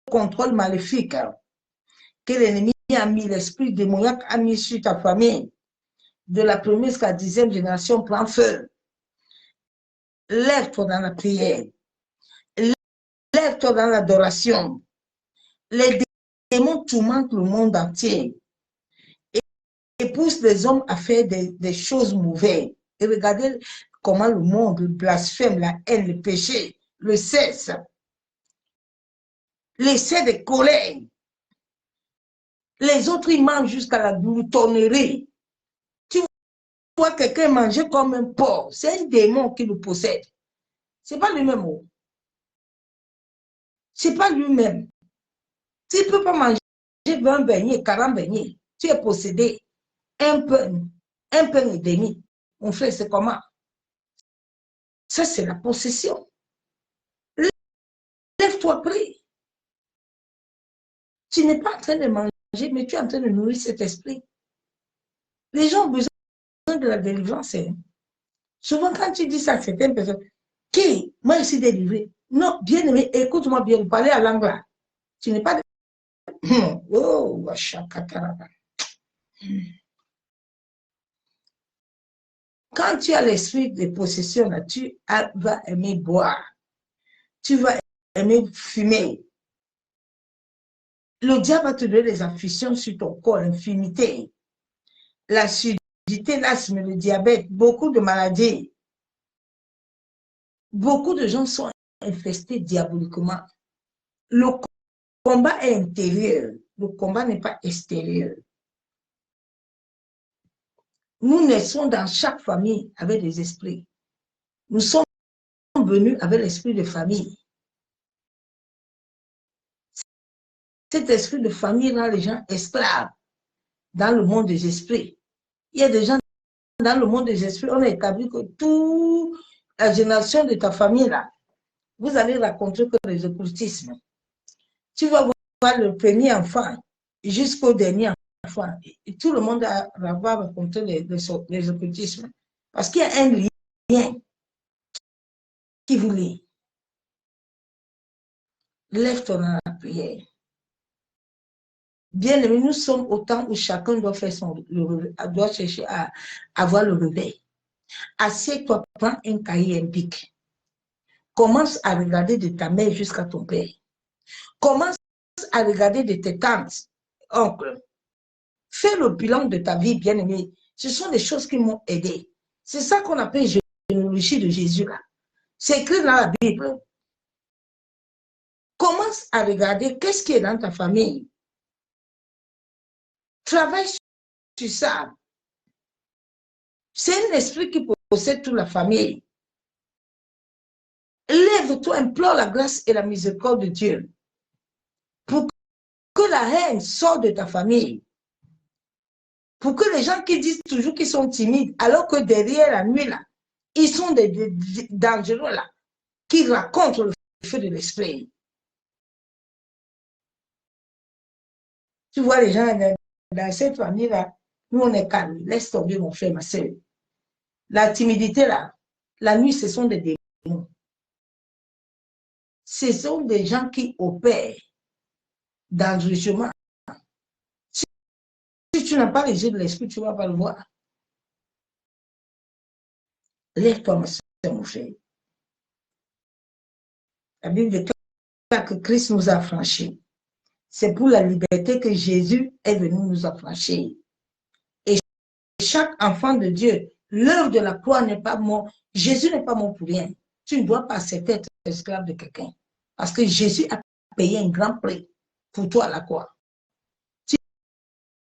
contrôle maléfique que l'ennemi a mis, l'esprit démoniaque a mis sur ta famille, de la première jusqu'à la 10e génération, prend feu. Lève-toi dans la prière. Lève-toi dans l'adoration. Les démons tourmentent le monde entier et poussent les hommes à faire des choses mauvaises. Et regardez comment le monde blasphème, la haine, le péché, le sexe, l'excès de colère. Les autres, ils mangent jusqu'à la gloutonnerie. Tu vois quelqu'un manger comme un porc, c'est un démon qui le possède. Ce n'est pas lui-même. Ce n'est pas lui-même. Tu ne peux pas manger 20 beignets, 40 beignets. Tu es possédé. Un peu, un pain et demi. Mon frère, c'est comment? Ça, c'est la possession. Lève-toi, prie. Tu n'es pas en train de manger, mais tu es en train de nourrir cet esprit. Les gens ont besoin de la délivrance. Hein. Souvent, quand tu dis ça à certaines personnes, qui? Moi, je suis délivré. Non, bien aimé, écoute-moi bien, vous parlez à l'anglais. Tu n'es pas... Oh, chakataraba. Quand tu as l'esprit de possession, là, tu vas aimer boire. Tu vas aimer fumer. Le diable va te donner des afflictions sur ton corps, l'infimité, la surdité, l'asthme, le diabète, beaucoup de maladies. Beaucoup de gens sont infestés diaboliquement. Le combat est intérieur. Le combat n'est pas extérieur. Nous naissons dans chaque famille avec des esprits. Nous sommes venus avec l'esprit de famille. Cet esprit de famille rend les gens esclaves dans le monde des esprits. Il y a des gens dans le monde des esprits, on a établi que toute la génération de ta famille, là, vous allez raconter que les occultismes. Tu vas voir le premier enfant jusqu'au dernier enfant. Et tout le monde va raconter les occultismes. Parce qu'il y a un lien qui vous lie. Lève-toi dans la prière. Bien aimé, nous sommes au temps où chacun doit faire doit chercher à avoir le réveil. Assieds-toi, prends un cahier, un bic. Commence à regarder de ta mère jusqu'à ton père. Commence à regarder de tes tantes, oncles. Fais le bilan de ta vie, bien aimé. Ce sont des choses qui m'ont aidé. C'est ça qu'on appelle généalogie de Jésus là. C'est écrit dans la Bible. Commence à regarder qu'est-ce qui est dans ta famille. Travaille sur ça. C'est un esprit qui possède toute la famille. Lève-toi, implore la grâce et la miséricorde de Dieu pour que la haine sorte de ta famille. Pour que les gens qui disent toujours qu'ils sont timides, alors que derrière la nuit, là, ils sont des dangereux, là, qui racontent le feu de l'esprit. Tu vois les gens dans cette famille-là, nous, on est calme. Laisse tomber, mon frère, ma soeur. La timidité, là, la nuit, ce sont des démons. Ce sont des gens qui opèrent dangereusement. Si tu n'as pas les yeux de l'esprit, tu ne vas pas le voir. Lève-toi, ma soeur, mon frère. La Bible déclare que Christ nous a franchis. C'est pour la liberté que Jésus est venu nous affranchir. Et chaque enfant de Dieu, l'œuvre de la croix n'est pas mort. Jésus n'est pas mort pour rien. Tu ne dois pas accepter d'être esclave de quelqu'un. Parce que Jésus a payé un grand prix pour toi à la croix. Tu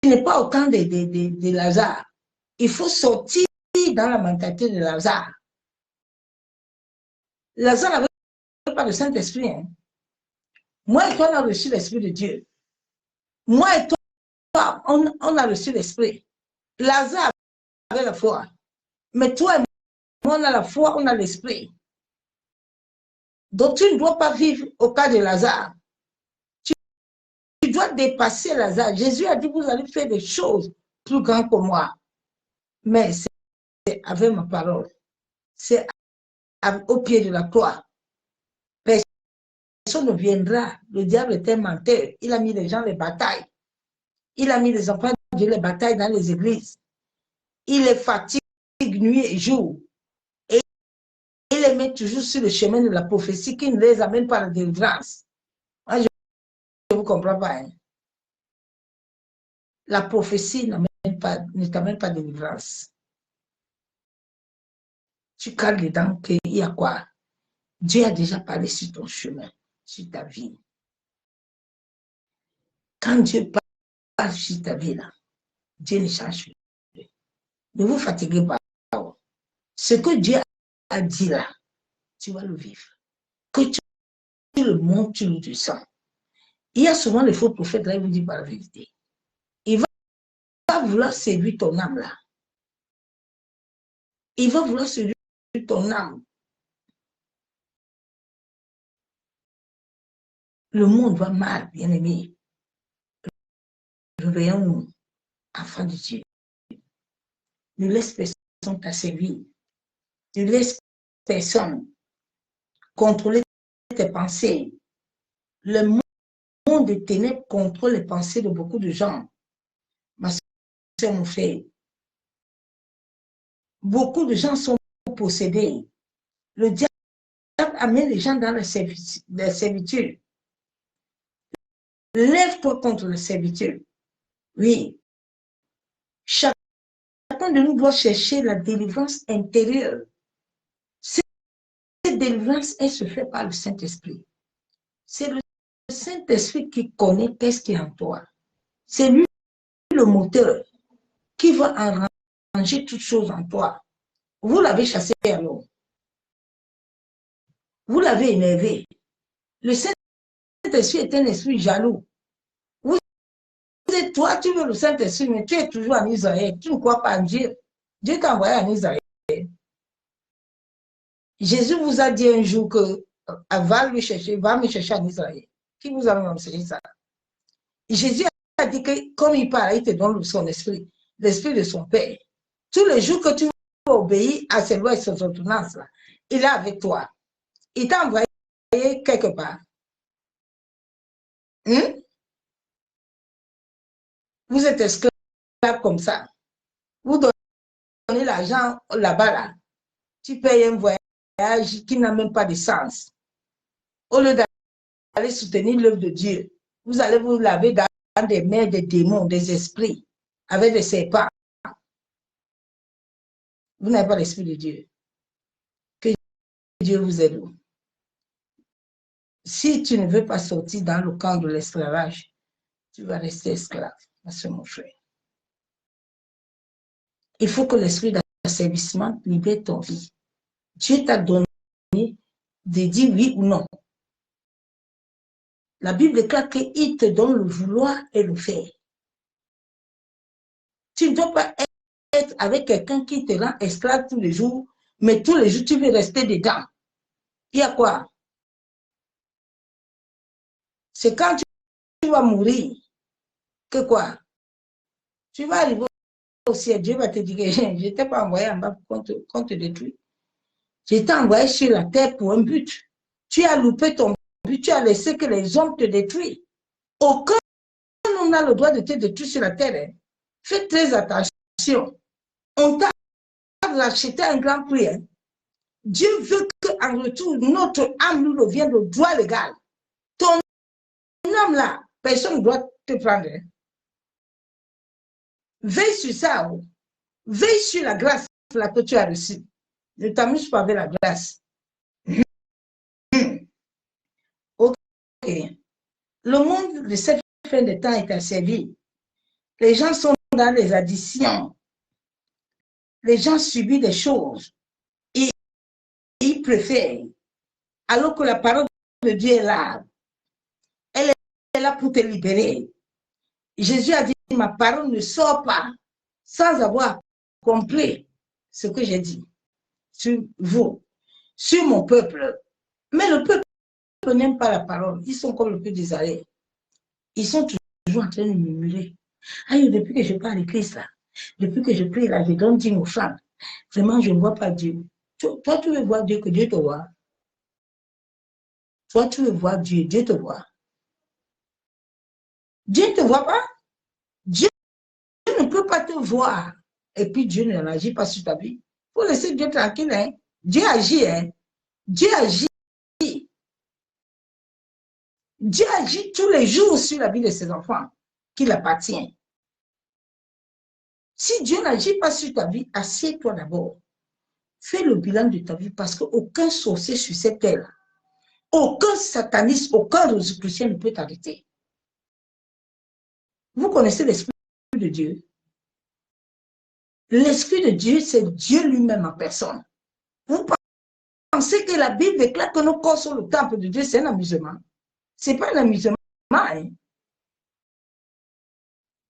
n'es pas au temps de Lazare. Il faut sortir dans la mentalité de Lazare. Lazare n'avait pas de Saint-Esprit. Hein. Moi et toi, on a reçu l'Esprit de Dieu. Moi et toi, on a reçu l'Esprit. Lazare avait la foi. Mais toi et moi, on a la foi, on a l'Esprit. Donc, tu ne dois pas vivre au cas de Lazare. Tu dois dépasser Lazare. Jésus a dit, vous allez faire des choses plus grandes que moi. Mais c'est avec ma parole. C'est au pied de la croix. Personne ne viendra. Le diable est un menteur. Il a mis les gens les batailles. Il a mis les enfants de Dieu les batailles dans les églises. Il les fatigue nuit et jour. Et il les met toujours sur le chemin de la prophétie qui ne les amène pas à la délivrance. Moi, je ne vous comprends pas. Hein. La prophétie ne t'amène pas de délivrance. Tu cales dedans qu'il y a quoi? Dieu a déjà parlé sur ton chemin, sur ta vie. Quand Dieu parle sur ta vie, là, Dieu ne change pas. Ne vous fatiguez pas. Ce que Dieu a dit là, tu vas le vivre. Que tu le montres, tu le sens. Il y a souvent les faux prophètes, là, ils vous disent pas la vérité. Il va vouloir séduire ton âme là. Il va vouloir séduire ton âme. Le monde va mal, bien-aimé. Réveillons-nous, enfants de Dieu. Ne laisse personne t'asservir. Ne laisse personne contrôler tes pensées. Le monde des ténèbres contrôle les pensées de beaucoup de gens. Ma soeur, mon frère, beaucoup de gens sont possédés. Le diable amène les gens dans la servitude. Lève-toi contre la servitude. Oui. Chacun de nous doit chercher la délivrance intérieure. Cette délivrance, elle se fait par le Saint-Esprit. C'est le Saint-Esprit qui connaît qu'est-ce qui est en toi. C'est lui le moteur qui va arranger toutes choses en toi. Vous l'avez chassé alors. Vous l'avez énervé. Le Saint-Esprit est un esprit jaloux. Vous êtes toi, tu veux le Saint-Esprit, mais tu es toujours en Israël. Tu ne crois pas en Dieu. Dieu t'a envoyé en Israël. Jésus vous a dit un jour que va me chercher en Israël. Qui vous a enseigné ça? Jésus a dit que comme il parle, il te donne son esprit, l'esprit de son Père. Tous les jours que tu obéis à ses lois et ses ordonnances, là, il est avec toi. Il t'a envoyé quelque part. Vous êtes esclave comme ça. Vous donnez l'argent là-bas, là. Tu payes un voyage qui n'a même pas de sens. Au lieu d'aller soutenir l'œuvre de Dieu, vous allez vous laver dans des mers, des démons, des esprits, avec des serpents. Vous n'avez pas l'esprit de Dieu. Que Dieu vous aide. Si tu ne veux pas sortir dans le camp de l'esclavage, tu vas rester esclave, mon frère. Il faut que l'esprit d'asservissement libère ton vie. Dieu t'a donné de dire oui ou non. La Bible déclare qu'il te donne le vouloir et le faire. Tu ne dois pas être avec quelqu'un qui te rend esclave tous les jours, mais tous les jours tu veux rester dedans. Il y a quoi? C'est quand tu vas mourir que quoi? Tu vas arriver au ciel, Dieu va te dire que je ne t'ai pas envoyé en bas pour qu'on te détruise. Je t'ai envoyé sur la terre pour un but. Tu as loupé ton but, tu as laissé que les hommes te détruisent. Aucun homme n'a le droit de te détruire sur la terre. Hein. Fais très attention. On t'a racheté un grand prix. Hein. Dieu veut qu'en retour, notre âme nous revienne au droit légal. Ton âme là, personne ne doit te prendre. Hein. Veille sur ça. Oh. Veille sur la grâce là que tu as reçue. Ne t'amuse pas avec la grâce. Ok. Le monde de cette fin de temps est asservi. Les gens sont dans les additions. Les gens subissent des choses. Et ils préfèrent. Alors que la parole de Dieu est là. Elle est là pour te libérer. Jésus a dit, ma parole ne sort pas sans avoir compris ce que j'ai dit sur vous, sur mon peuple. Mais le peuple n'aime pas la parole. Ils sont comme le peuple d'Israël. Ils sont toujours en train de murmurer. Aïe, depuis que je parle de Christ, là, depuis que je prie, là, je donne 10 offrandes. Vraiment, je ne vois pas Dieu. Toi, tu veux voir Dieu, que Dieu te voit. Toi, tu veux voir Dieu, Dieu te voit. Dieu ne te voit pas. Dieu ne peut pas te voir. Et puis, Dieu ne n'agit pas sur ta vie. Il faut laisser Dieu tranquille. Hein. Dieu agit. Hein. Dieu agit. Dieu agit tous les jours sur la vie de ses enfants qu'il appartient. Si Dieu n'agit pas sur ta vie, assieds-toi d'abord. Fais le bilan de ta vie parce qu'aucun sorcier sur cette terre, aucun sataniste, aucun rosicrucien ne peut t'arrêter. Vous connaissez l'Esprit de Dieu. L'Esprit de Dieu, c'est Dieu lui-même en personne. Vous pensez que la Bible déclare que nos corps sont le temple de Dieu, c'est un amusement. Ce n'est pas un amusement. Hein?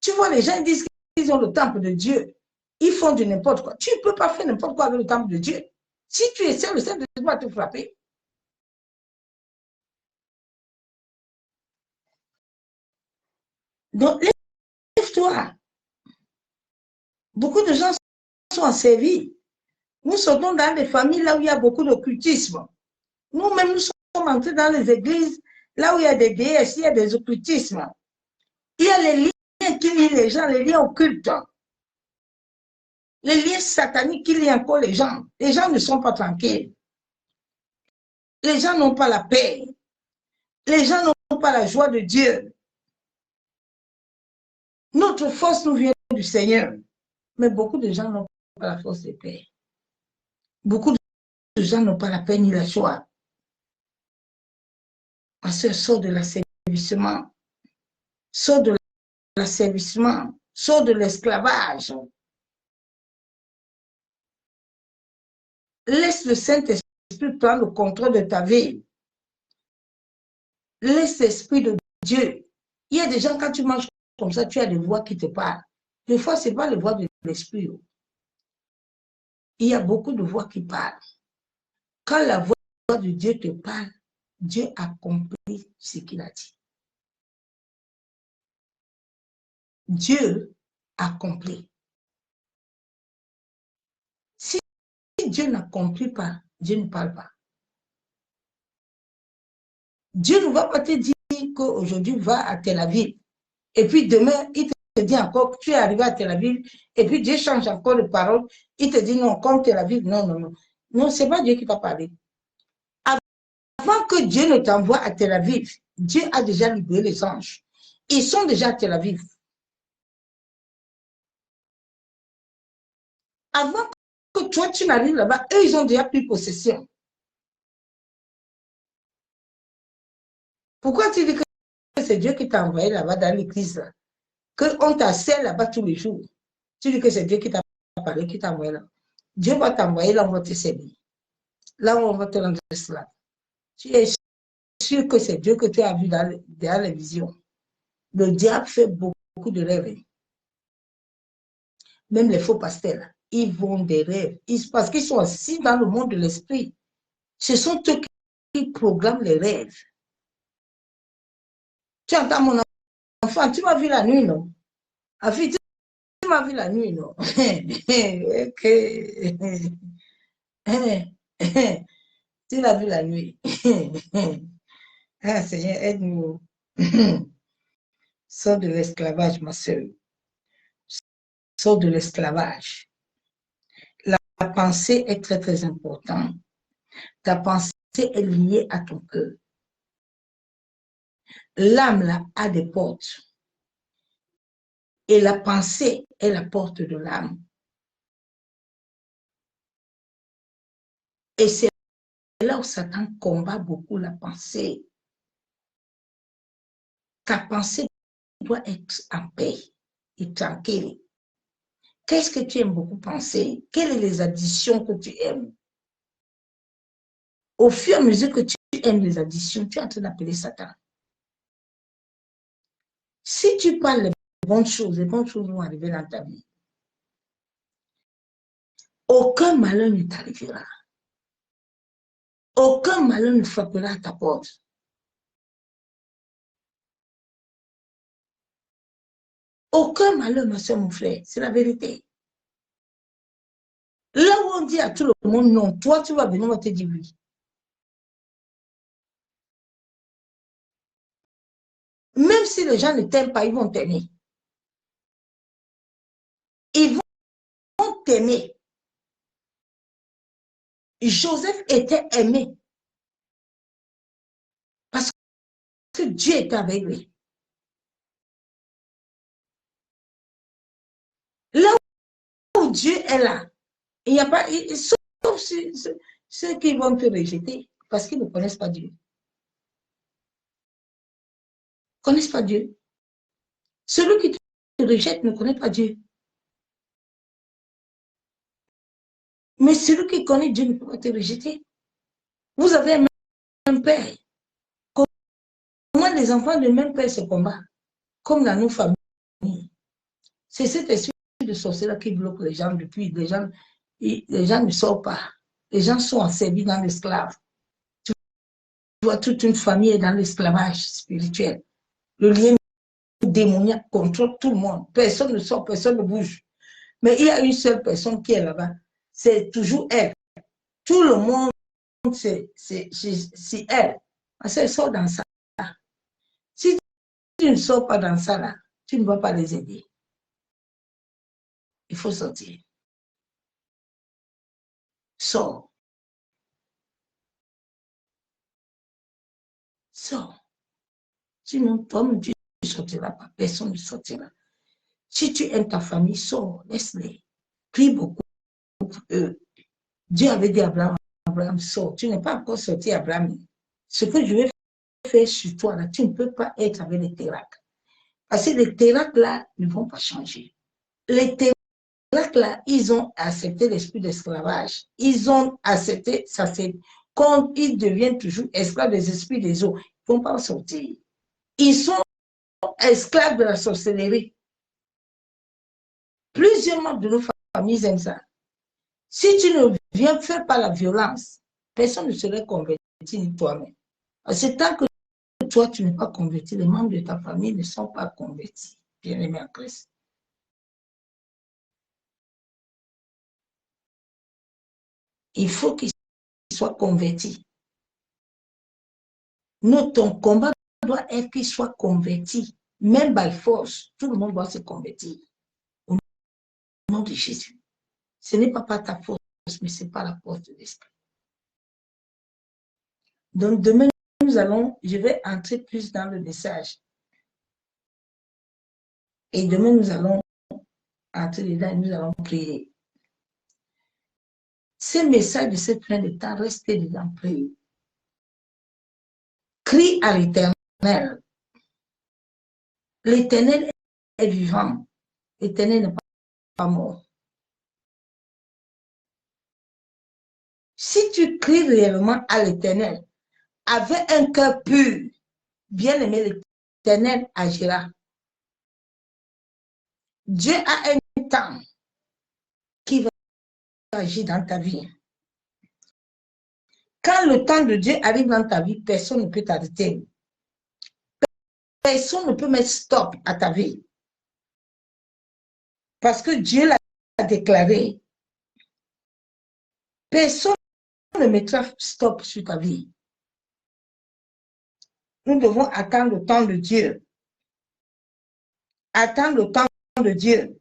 Tu vois, les gens disent qu'ils ont le temple de Dieu. Ils font du n'importe quoi. Tu ne peux pas faire n'importe quoi avec le temple de Dieu. Si tu essaies, le Saint-Esprit va te frapper. Donc, lève-toi. Beaucoup de gens sont asservis. Nous sortons dans des familles là où il y a beaucoup d'occultisme. Nous-mêmes, nous sommes entrés dans les églises là où il y a des déesses, il y a des occultismes. Il y a les liens qui lient les gens, les liens occultes. Les liens sataniques qui lient encore les gens. Les gens ne sont pas tranquilles. Les gens n'ont pas la paix. Les gens n'ont pas la joie de Dieu. Notre force nous vient du Seigneur. Mais beaucoup de gens n'ont pas la force de paix. Beaucoup de gens n'ont pas la paix ni la joie. Parce que sort de l'asservissement. Sort de l'asservissement. Sort de l'esclavage. Laisse le Saint-Esprit prendre le contrôle de ta vie. Laisse l'Esprit de Dieu. Il y a des gens, quand tu manges comme ça, tu as des voix qui te parlent. Des fois, ce n'est pas les voix de l'Esprit. Il y a beaucoup de voix qui parlent. Quand la voix de Dieu te parle, Dieu accomplit ce qu'il a dit. Dieu accomplit. Si Dieu n'accomplit pas, Dieu ne parle pas. Dieu ne va pas te dire qu'aujourd'hui, va à Tel Aviv. Et puis demain, il te dit encore que tu es arrivé à Tel Aviv. Et puis Dieu change encore de parole. Il te dit non, comme Tel Aviv. Non, non, non. Non, ce n'est pas Dieu qui t'a parlé. Avant que Dieu ne t'envoie à Tel Aviv, Dieu a déjà libéré les anges. Ils sont déjà à Tel Aviv. Avant que toi, tu n'arrives là-bas, eux, ils ont déjà pris possession. Pourquoi tu dis que c'est Dieu qui t'a envoyé là-bas dans l'église, qu'on t'asselle là-bas tous les jours? Tu dis que c'est Dieu qui t'a parlé, qui t'a envoyé là. Dieu va t'envoyer là, on va te servir. Là, on va te rendre cela. Tu es sûr que c'est Dieu que tu as vu dans les visions. Le diable fait beaucoup de rêves. Même les faux pasteurs, ils vont des rêves. Parce qu'ils sont assis dans le monde de l'esprit. Ce sont eux qui programment les rêves. Tu entends mon enfant, tu m'as vu la nuit, non? Afi, tu m'as vu la nuit, non? Tu l'as vu la nuit. Ah, Seigneur, aide-nous. Sors de l'esclavage, ma soeur. Sors de l'esclavage. La pensée est très, très importante. Ta pensée est liée à ton cœur. L'âme, là, a des portes. Et la pensée est la porte de l'âme. Et c'est là où Satan combat beaucoup la pensée. Ta pensée doit être en paix et tranquille. Qu'est-ce que tu aimes beaucoup penser? Quelles sont les additions que tu aimes? Au fur et à mesure que tu aimes les additions, tu es en train d'appeler Satan. Si tu parles les bonnes choses vont arriver dans ta vie. Aucun malheur ne t'arrivera. Aucun malheur ne frappera à ta porte. Aucun malheur, ma soeur, mon frère. C'est la vérité. Là où on dit à tout le monde non, toi, tu vas venir, on va te dire oui. Même si les gens ne t'aiment pas, ils vont t'aimer. Ils vont t'aimer. Joseph était aimé parce que Dieu était avec lui. Là où Dieu est là, il n'y a pas, sauf ceux qui vont te rejeter parce qu'ils ne connaissent pas Dieu. Ils ne connaissent pas Dieu. Celui qui te rejette ne connaît pas Dieu. Mais celui qui connaît Dieu ne peut pas te rejeter. Vous avez un même père. Comment les enfants de même père se combattent? Comme dans nos familles. C'est cet esprit de sorcellerie qui bloque les gens depuis. Les gens ne sortent pas. Les gens sont asservis dans l'esclave. Tu vois, toute une famille est dans l'esclavage spirituel. Le lien démoniaque contrôle tout le monde. Personne ne sort, personne ne bouge. Mais il y a une seule personne qui est là-bas. C'est toujours elle. Tout le monde, c'est elle. Parce qu'elle sort dans ça. Si tu ne sors pas dans ça, là, tu ne vas pas les aider. Il faut sortir. Sors. Sors. Sinon, toi-même, tu ne sortiras pas. Personne ne sortira. Si tu aimes ta famille, sors. Laisse-les. Prie beaucoup pour eux. Dieu avait dit à Abraham, Abraham, sors. Tu n'es pas encore sorti, Abraham. Ce que je vais faire sur toi, là, tu ne peux pas être avec les terracles. Parce que les terracles, là, ne vont pas changer. Les terracles, là, ils ont accepté l'esprit d'esclavage. Ils ont accepté, ça c'est quand ils deviennent toujours esclaves des esprits des eaux. Ils ne vont pas en sortir. Ils sont esclaves de la sorcellerie. Plusieurs membres de nos familles aiment ça. Si tu ne viens faire par la violence, personne ne serait converti, ni toi-même. Parce que tant que toi, tu n'es pas converti, les membres de ta famille ne sont pas convertis. Bien-aimé en Christ. Il faut qu'ils soient convertis. Nous, ton combat doit être qu'ils soient convertis. Même by force, tout le monde doit se convertir. Au nom de Jésus. Ce n'est pas par ta force, mais c'est par la force de l'esprit. Donc, demain, je vais entrer plus dans le message. Et demain, nous allons entrer dedans et nous allons prier. Ces messages de cette fin de temps, restez dedans, priez. Crie à l'Éternel. L'Éternel est vivant. L'Éternel n'est pas mort. Si tu cries réellement à l'Éternel, avec un cœur pur, bien aimé, l'Éternel agira. Dieu a un temps qui va agir dans ta vie. Quand le temps de Dieu arrive dans ta vie, personne ne peut t'arrêter. Personne ne peut mettre stop à ta vie. Parce que Dieu l'a déclaré. Personne ne mettra stop sur ta vie. Nous devons attendre le temps de Dieu. Attendre le temps de Dieu.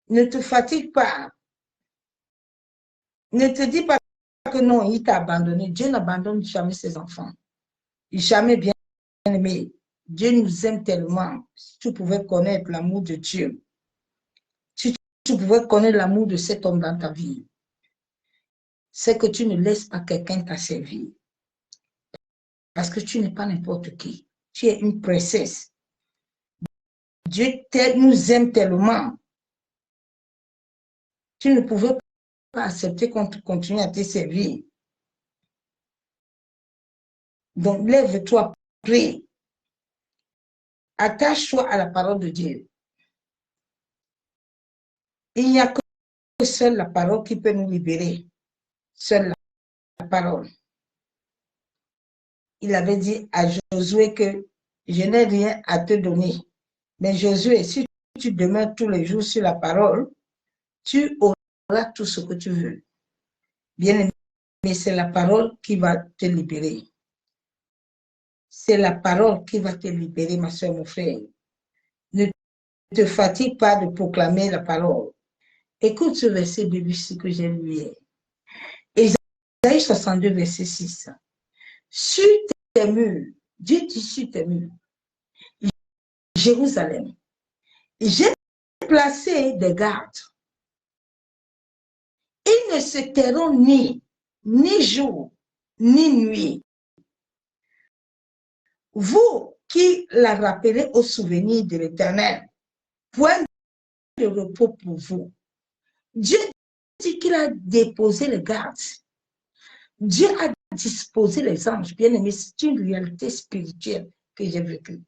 Ne te fatigue pas. Ne te dis pas que non, il t'a abandonné. Dieu n'abandonne jamais ses enfants. Jamais, bien aimé. Dieu nous aime tellement. Si tu pouvais connaître l'amour de Dieu, si tu pouvais connaître l'amour de cet homme dans ta vie, c'est que tu ne laisses pas quelqu'un t'asservir. Parce que tu n'es pas n'importe qui. Tu es une princesse. Dieu nous aime tellement. Tu ne pouvais pas accepter qu'on continue à te servir. Donc, lève-toi, prie. Attache-toi à la parole de Dieu. Il n'y a que seule la parole qui peut nous libérer. Seule la parole. Il avait dit à Josué que je n'ai rien à te donner. Mais Josué, si tu demeures tous les jours sur la parole, tu auras tout ce que tu veux. Bien aimé, c'est la parole qui va te libérer. C'est la parole qui va te libérer, ma soeur, mon frère. Ne te fatigue pas de proclamer la parole. Écoute ce verset biblique que j'ai lu hier. Ésaïe 62, verset 6. Sur tes murs, Dieu dit sur tes murs, Jérusalem, j'ai placé des gardes. Ils ne se tairont ni jour, ni nuit. Vous qui la rappelez au souvenir de l'Éternel, point de repos pour vous. Dieu dit qu'il a déposé les gardes. Dieu a disposé les anges. Bien aimé, c'est une réalité spirituelle que j'ai vécue.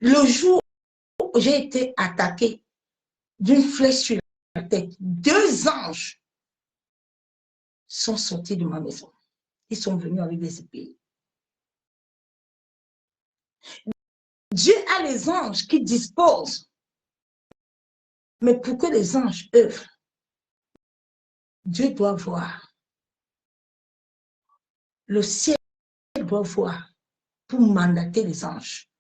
Le jour où j'ai été attaquée d'une flèche sur la tête, 2 anges sont sortis de ma maison. Ils sont venus avec des épées. Dieu a les anges qui disposent. Mais pour que les anges œuvrent, Dieu doit voir. Le ciel doit voir pour mandater les anges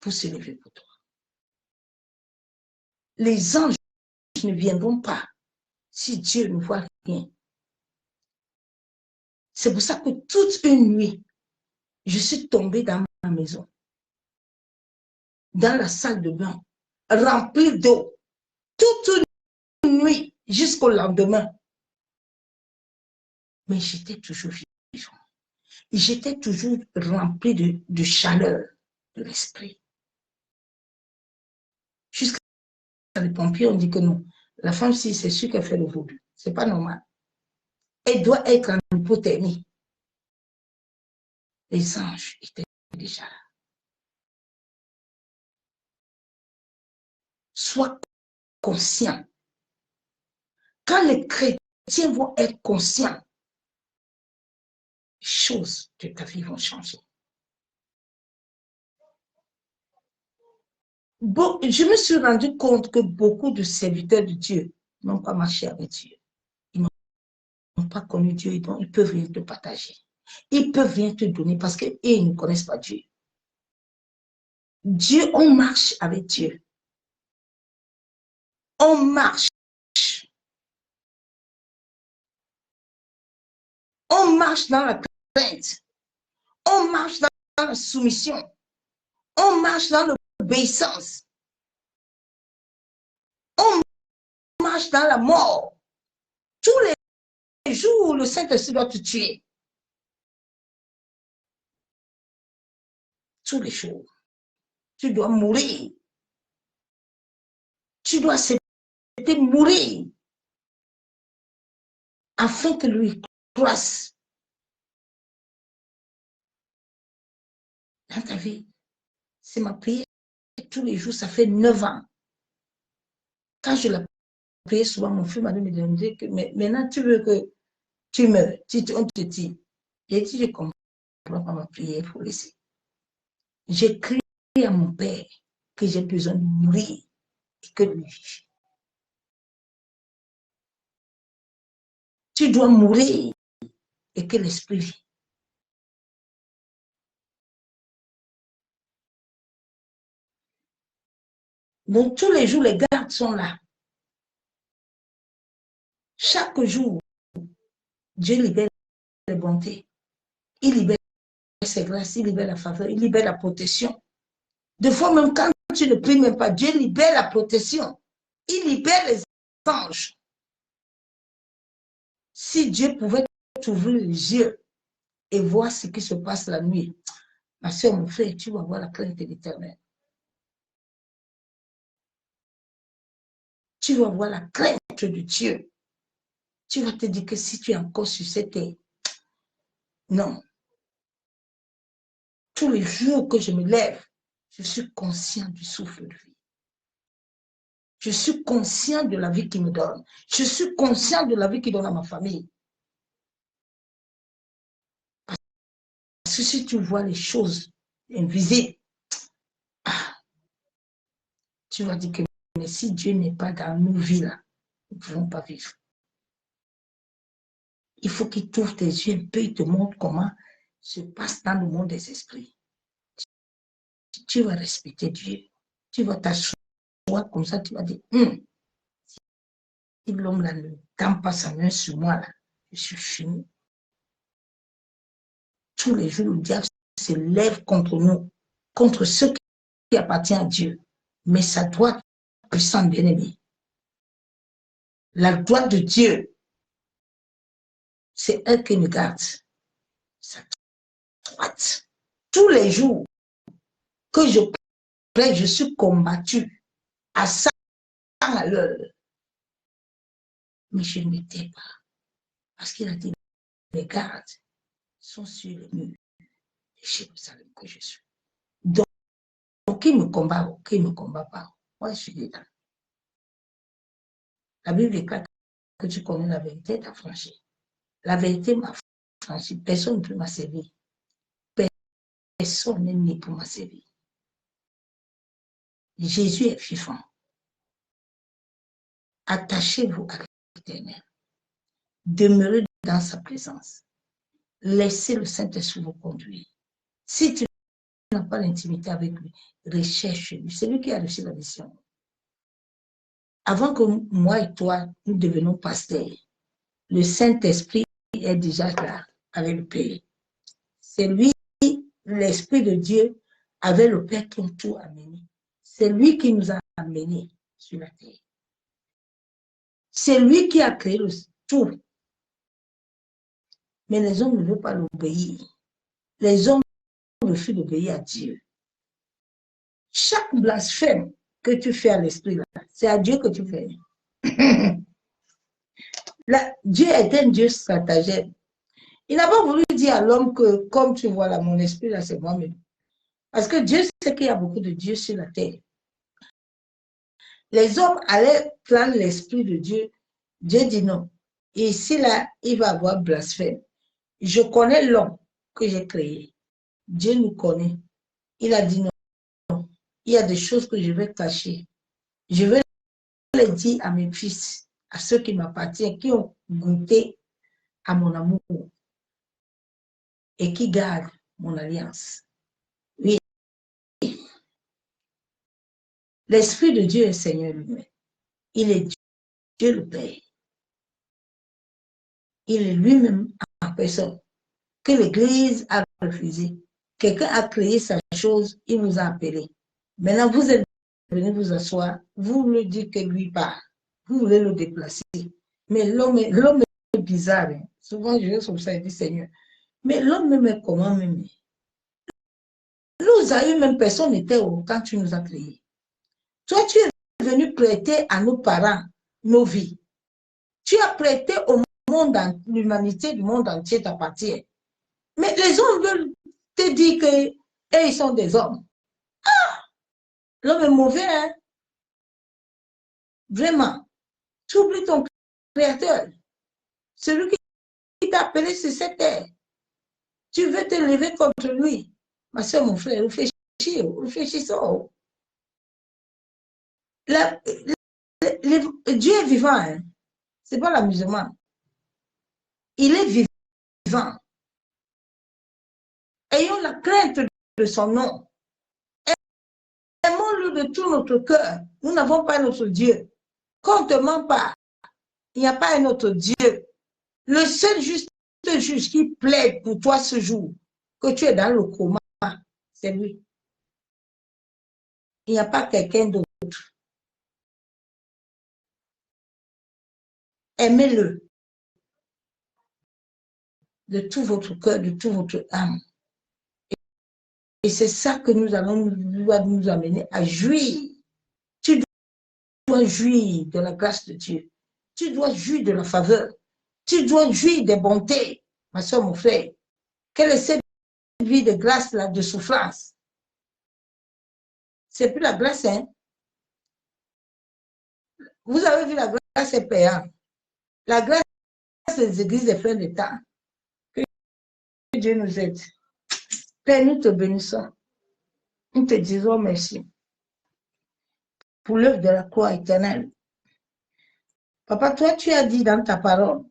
pour se lever pour toi. Les anges ne viendront pas si Dieu ne voit rien. C'est pour ça que toute une nuit, je suis tombée dans ma maison, dans la salle de bain, remplie d'eau, toute une nuit jusqu'au lendemain. Mais j'étais toujours vivant. J'étais toujours remplie de chaleur de l'esprit. Jusqu'à les pompiers ont dit que non. La femme, si c'est sûr qu'elle fait le vaudou, c'est pas normal. Elle doit être en hypothermie. Les anges étaient déjà là. Sois conscient. Quand les chrétiens vont être conscients, les choses de ta vie vont changer. Bon, je me suis rendu compte que beaucoup de serviteurs de Dieu n'ont pas marché avec Dieu. Ils n'ont pas connu Dieu et donc ils peuvent rien te partager. Ils peuvent rien te donner parce qu'ils ne connaissent pas Dieu. Dieu, on marche avec Dieu. On marche. On marche dans la crainte. On marche dans la soumission. On marche dans l'obéissance. On marche dans la mort. Tous les jours où le Saint-Esprit doit te tuer. Tous les jours. Tu dois mourir. Tu dois accepter mourir afin que lui croisse dans ta vie. C'est ma prière tous les jours, ça fait 9 ans. Quand je la priais souvent, mon fils m'a dit que mais maintenant tu veux que tu meurs, on te dit. J'ai dit, je comprends pas ma prière pour laisser. J'ai crié à mon père que j'ai besoin de mourir et que lui vive. Tu dois mourir et que l'esprit vit. Donc tous les jours, les gardes sont là. Chaque jour, Dieu libère les bontés. Il libère ses grâces, il libère la faveur, il libère la protection. Des fois, même quand tu ne pries même pas, Dieu libère la protection. Il libère les anges. Si Dieu pouvait t'ouvrir les yeux et voir ce qui se passe la nuit, ma soeur, mon frère, tu vas voir la crainte de l'Éternel. Tu vas voir la crainte de Dieu. Tu vas te dire que si tu es encore sur cette terre, non. Tous les jours que je me lève, je suis conscient du souffle de vie. Je suis conscient de la vie qu'il me donne. Je suis conscient de la vie qu'il donne à ma famille. Parce que si tu vois les choses invisibles, tu vas dire que mais si Dieu n'est pas dans nos vies là, nous ne pouvons pas vivre. Il faut qu'il t'ouvre tes yeux un peu, il te montre comment se passe dans le monde des esprits. Tu vas respecter Dieu. Tu vas t'asseoir comme ça, tu vas dire, si l'homme là ne tend pas sa main sur moi, là, je suis fini. Tous les jours, le diable se lève contre nous, contre ceux qui appartiennent à Dieu. Mais sa droite puissante, bien-aimée. La droite de Dieu, c'est elle qui me garde. Sa droite. Tous les jours que je prie, je suis combattu à 100 à l'heure. Mais je ne m'étais pas. Parce qu'il a dit, les gardes sont sur le mur de Jérusalem que je suis. Donc il me combat ou qu'il ne me combat pas. Moi, je suis dedans. La Bible déclare que tu connais la vérité, t'as franchi. La vérité m'a franchi. Personne ne peut m'a servi. Personne n'est né pour m'a servi. Jésus est vivant. Attachez-vous à l'Éternel. Demeurez dans sa présence. Laissez le Saint-Esprit vous conduire. Si tu n'as pas l'intimité avec lui, recherche-lui. C'est lui qui a reçu la mission. Avant que moi et toi, nous devenions pasteurs, le Saint-Esprit est déjà là avec le Père. C'est lui, l'Esprit de Dieu, avec le Père qui ont tout amené. C'est lui qui nous a amenés sur la terre. C'est lui qui a créé tout. Mais les hommes ne veulent pas l'obéir. Les hommes refusent d'obéir à Dieu. Chaque blasphème que tu fais à l'esprit, c'est à Dieu que tu fais. Là, Dieu est un Dieu stratagème. Il n'a pas voulu dire à l'homme que, comme tu vois là, mon esprit, là, c'est moi-même. Parce que Dieu sait qu'il y a beaucoup de Dieu sur la terre. Les hommes allaient prendre l'esprit de Dieu. Dieu dit non. Et ici, là, il va avoir blasphème. Je connais l'homme que j'ai créé. Dieu nous connaît. Il a dit non. Il y a des choses que je vais cacher. Je vais les dire à mes fils, à ceux qui m'appartiennent, qui ont goûté à mon amour et qui gardent mon alliance. Oui. L'Esprit de Dieu est Seigneur lui-même. Il est Dieu le Père. Il est lui-même en personne que l'Église a refusé. Quelqu'un a créé sa chose, il vous a appelé. Maintenant, vous êtes venu vous asseoir, vous le dites que lui part. Vous voulez le déplacer. Mais l'homme est bizarre. Hein. Souvent, je vais sur ça et dis, Seigneur, mais l'homme même est comment même? Nous avons même personne n'était où quand tu nous as créés. Toi, tu es venu prêter à nos parents nos vies. Tu as prêté au monde, l'humanité du monde entier t'appartient. Mais les hommes veulent te dire qu'ils sont des hommes. Ah, l'homme est mauvais, hein? Vraiment. Tu oublies ton créateur. Celui qui t'a appelé sur cette terre. Tu veux te lever contre lui. Ma soeur, mon frère, réfléchissons. Dieu est vivant, hein? Ce n'est pas l'amusement. Il est vivant. Ayons la crainte de son nom. Aimons-le de tout notre cœur. Nous n'avons pas notre Dieu. Qu'on ne te ment pas. Il n'y a pas un autre Dieu. Le seul juste juge qui plaide pour toi ce jour, que tu es dans le coma, c'est lui. Il n'y a pas quelqu'un d'autre. Aimez-le de tout votre cœur, de toute votre âme. Et c'est ça que nous allons nous amener à jouir. Tu dois jouir de la grâce de Dieu. Tu dois jouir de la faveur. Tu dois jouir des bontés. Ma soeur, mon frère, quelle est cette vie de grâce-là, de souffrance? C'est plus la grâce, hein? Vous avez vu, la grâce est payante. La grâce des églises des frères de temps. Que Dieu nous aide. Père, nous te bénissons. Nous te disons merci pour l'œuvre de la croix éternelle. Papa, toi, tu as dit dans ta parole,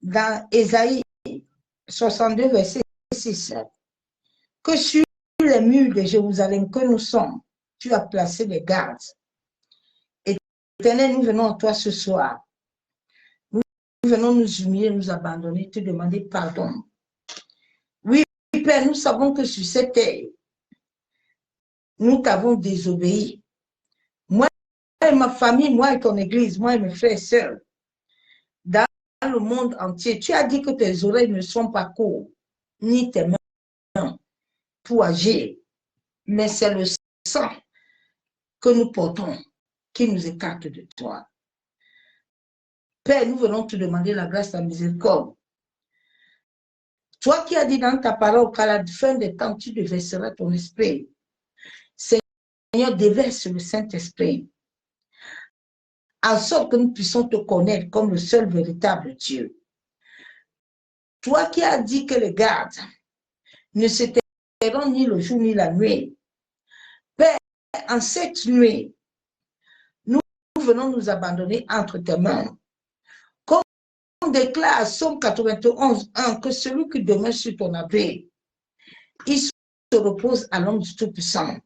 dans Ésaïe 62, verset 6, que sur les murs de Jérusalem que nous sommes, tu as placé des gardes. Éternel, nous venons à toi ce soir. Nous venons nous humilier, nous abandonner, te demander pardon. Oui, Père, nous savons que sur cette terre, nous t'avons désobéi. Moi et ma famille, moi et ton église, moi et mes frères et sœurs, dans le monde entier, tu as dit que tes oreilles ne sont pas courtes, ni tes mains pour agir, mais c'est le sang que nous portons qui nous écarte de toi. Père, nous venons te demander la grâce, la miséricorde. Toi qui as dit dans ta parole qu'à la fin des temps, tu déverseras ton esprit. Seigneur, déverse le Saint-Esprit, en sorte que nous puissions te connaître comme le seul véritable Dieu. Toi qui as dit que les gardes ne se tairont ni le jour ni la nuit, Père, en cette nuit, nous venons nous abandonner entre tes mains. Comme on déclare à Somme 91, 1, que celui qui demeure sur ton abri, il se repose à l'ombre du Tout-Puissant.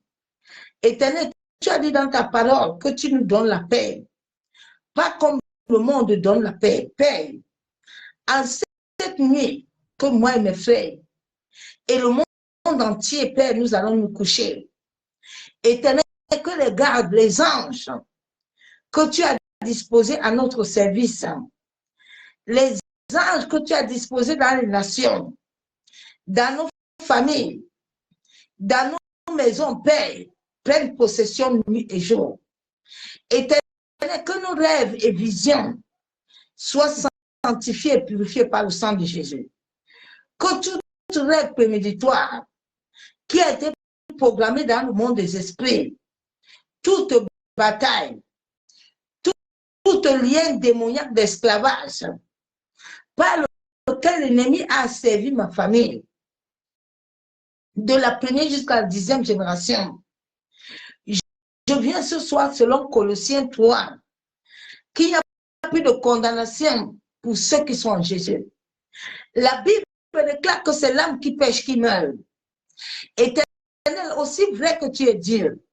Éternel, tu as dit dans ta parole que tu nous donnes la paix, pas comme le monde donne la paix. Père, en cette nuit que moi et mes frères et le monde entier, Père, nous allons nous coucher. Éternel, que les gardes, les anges que tu as disposés à notre service, les anges que tu as disposés dans les nations, dans nos familles, dans nos maisons, Père, prennent possession nuit et jour. Éternel, que nos rêves et visions soient sanctifiés et purifiés par le sang de Jésus. Que tout rêve préméditoire qui a été programmé dans le monde des esprits, toute bataille, tout lien démoniaque d'esclavage par lequel l'ennemi a servi ma famille, de la première jusqu'à la 10e génération. Je viens ce soir selon Colossiens 3, qu'il n'y a plus de condamnation pour ceux qui sont en Jésus. La Bible déclare que c'est l'âme qui pêche qui meurt. Éternel, aussi vrai que tu es Dieu,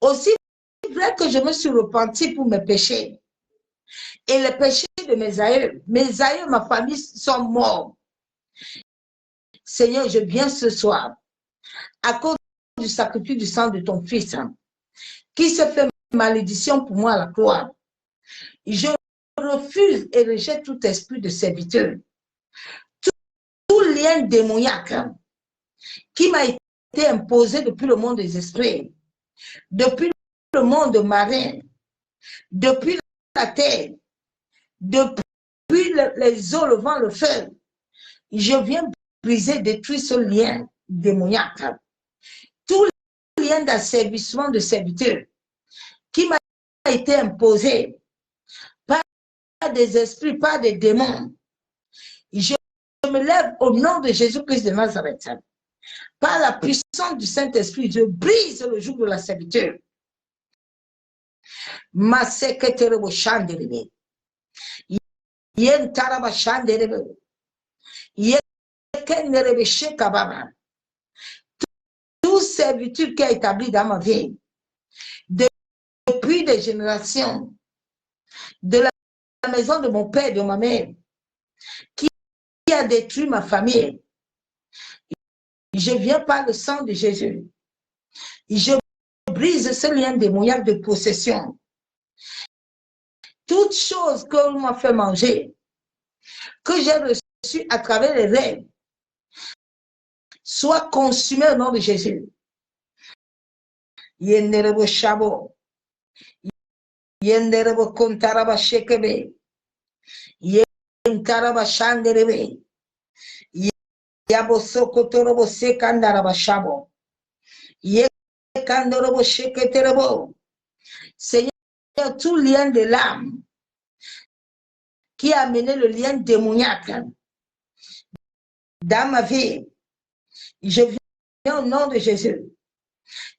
aussi vrai que je me suis repenti pour mes péchés et les péchés de mes aïeux, ma famille sont morts. Seigneur, je viens ce soir à cause du sacrifice du sang de ton Fils qui se fait malédiction pour moi à la croix. Je refuse et rejette tout esprit de serviteur, tout lien démoniaque qui m'a été imposé depuis le monde des esprits, depuis le monde marin, depuis la terre, depuis les eaux, le vent, le feu. Je viens briser, détruire ce lien démoniaque. Tout lien d'asservissement de serviteur qui m'a été imposé par des esprits, par des démons. Je me lève au nom de Jésus-Christ de Nazareth. Par la puissance du Saint-Esprit, je brise le joug de la servitude. Ma secrétaire Bochandelebe. Yen Taraba Chandelebe. Yen Kenderebe Shekababa. Toute servitude qui a établi dans ma vie, depuis des générations, de la maison de mon père et de ma mère, qui a détruit ma famille, je viens par le sang de Jésus. Je brise ce lien démoniaque de possession. Toute chose que l'on m'a fait manger, que j'ai reçu à travers les rêves, soit consumée au nom de Jésus. Yenderebo Shabo, Yenderebo Kontaraba Shekebe, Yentaraba Shanderebe, Yabo Sokotorobo Sekandaraba Shabo, Yekandorobo Sheketerebo. Seigneur, tout lien de l'âme qui a amené le lien démoniaque dans ma vie, je viens au nom de Jésus.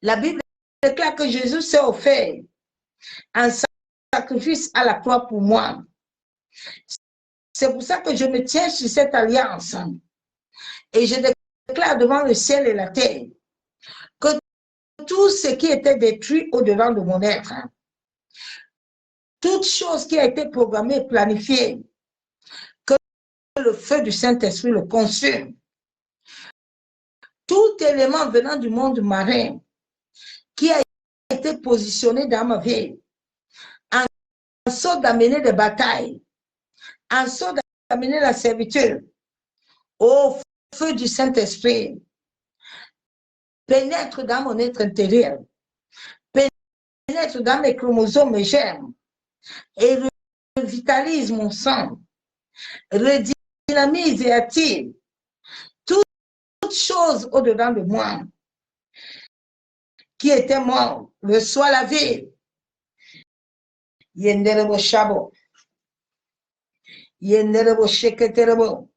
La Bible déclare que Jésus s'est offert un sacrifice à la croix pour moi. C'est pour ça que je me tiens sur cette alliance et je déclare devant le ciel et la terre que tout ce qui était détruit au-dedans de mon être, toute chose qui a été programmée, planifiée, que le feu du Saint-Esprit le consume. Tout élément venant du monde marin qui a été positionné dans ma vie, en sorte d'amener des batailles, en sorte d'amener la servitude, au feu du Saint-Esprit, pénètre dans mon être intérieur, pénètre dans mes chromosomes, mes germes, et revitalise mon sang, redynamise et attire toutes choses au-dedans de moi qui était mort, reçoit la vie. Yenderebo Shabo. Yenderebo Sheketerebo.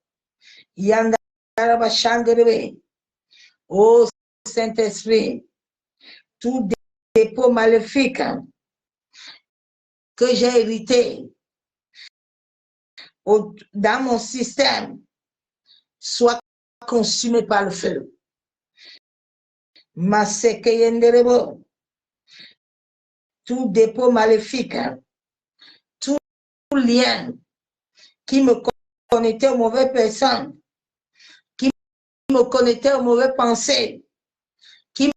Yandaraba Shanderebe. Ô Saint-Esprit, tout dépôt maléfique que j'ai hérité dans mon système soit consumé par le feu. Maseke Yenderebo. Tout dépôt maléfique, tout lien qui me connectait aux mauvaises personnes, qui me connectait aux mauvaises pensées, qui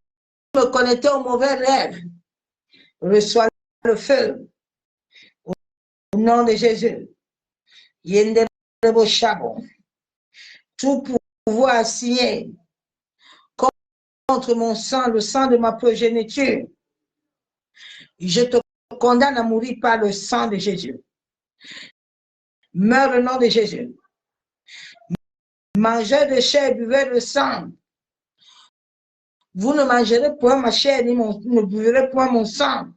me connectait aux mauvais rêves, reçoit le feu. Au nom de Jésus. Yenderebo Shabo. Tout pouvoir assigné contre mon sang, le sang de ma progéniture, je te condamne à mourir par le sang de Jésus. Meurs au nom de Jésus. Mangez de chair, buvez de sang. Vous ne mangerez point ma chair, ni ne buverez point mon sang,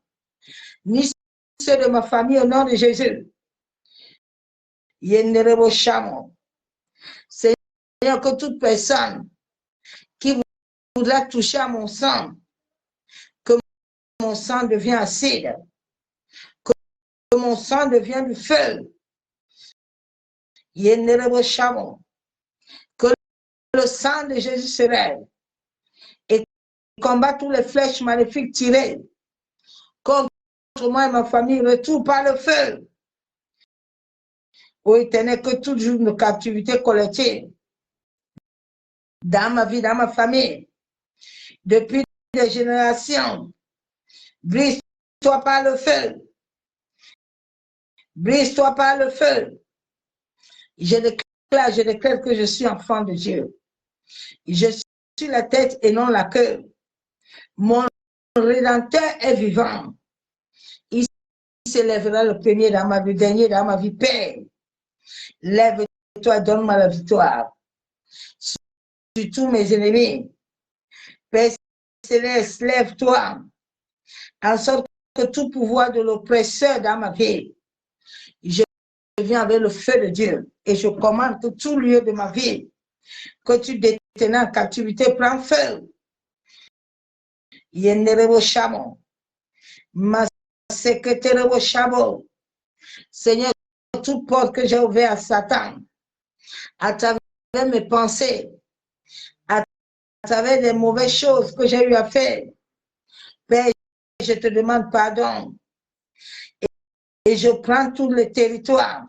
ni ceux de ma famille au nom de Jésus. Yenderebo Shamo. Seigneur, que toute personne qui voudra toucher à mon sang, que mon sang devienne acide, que mon sang devienne du feu. Yenderebo Shamo. Que le sang de Jésus se lève et combat toutes les flèches maléfiques tirées contre moi et ma famille, retour par le feu. Ô Éternel, que tout jour de captivité collective dans ma vie, dans ma famille, depuis des générations, brise-toi par le feu. Brise-toi par le feu. Je déclare que je suis enfant de Dieu. Je suis la tête et non la queue. Mon Rédempteur est vivant. Il se lèvera le premier dans ma vie, le dernier dans ma vie. Père, lève-toi, donne-moi la victoire sur tous mes ennemis. Père Céleste, lève-toi, en sorte que tout pouvoir de l'oppresseur dans ma vie, je viens avec le feu de Dieu et je commande que tout lieu de ma vie que tu détenais en captivité prend feu. Yenderebo Shamo. Maseketerebo Shamo. Seigneur, toute porte que j'ai ouverte à Satan, à travers mes pensées, à travers les mauvaises choses que j'ai eu à faire, Père, je te demande pardon. Et je prends tout le territoire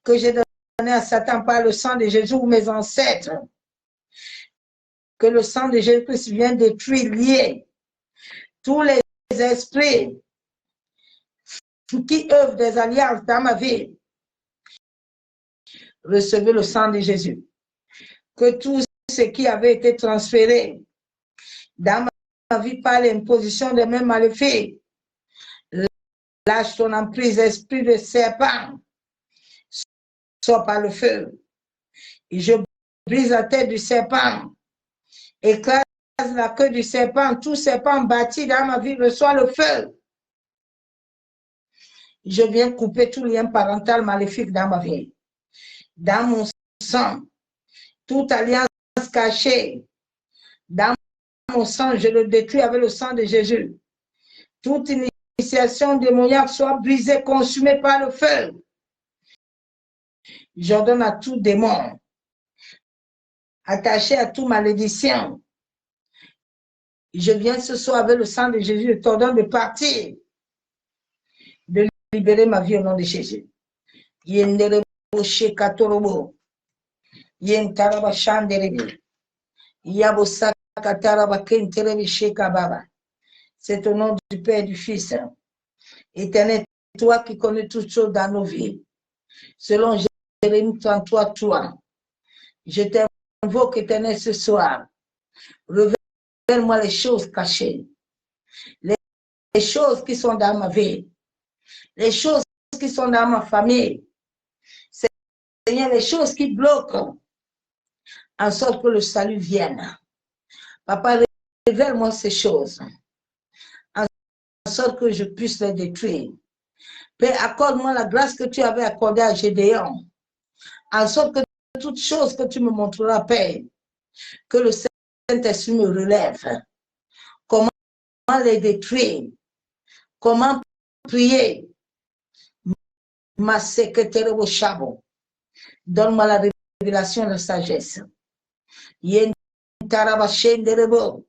que j'ai donné à Satan par le sang de Jésus ou mes ancêtres. Que le sang de Jésus-Christ vienne détruire, lier tous les esprits qui œuvrent des alliances dans ma vie. Recevez le sang de Jésus. Que tout ce qui avait été transféré dans ma vie par l'imposition des mêmes maléfiques, lâche ton emprise, esprit de serpent, sort par le feu. Et je brise la tête du serpent, écrase la queue du serpent, tout serpent bâti dans ma vie reçoit le feu. Je viens couper tout lien parental maléfique dans ma vie. Dans mon sang, toute alliance cachée, dans mon sang, je le détruis avec le sang de Jésus. Toute initiation démoniaque soit brisée, consumée par le feu. J'ordonne à tout démon, attaché à toute malédiction. Je viens ce soir avec le sang de Jésus, je t'ordonne de partir, de libérer ma vie au nom de Jésus. Yenderebo Shekatorobo, Yentaraba Shanderebe, Yabosakataraba Kenterebe Shekababa. C'est au nom du Père et du Fils. Éternel, toi qui connais toutes choses dans nos vies, selon Jérémie 33, toi, je t'invoque, Éternel, ce soir. Révèle-moi les choses cachées, les choses qui sont dans ma vie, les choses qui sont dans ma famille. Seigneur, les choses qui bloquent en sorte que le salut vienne. Papa, révèle-moi ces choses, en sorte que je puisse les détruire. Père, accorde-moi la grâce que tu avais accordée à Gédéon, en sorte que toutes choses que tu me montreras, Père, que le Saint-Esprit me relève. Comment les détruire? Comment prier? Ma secrétaire au charbon. Donne-moi la révélation de la sagesse. Yen tarabashen derebo.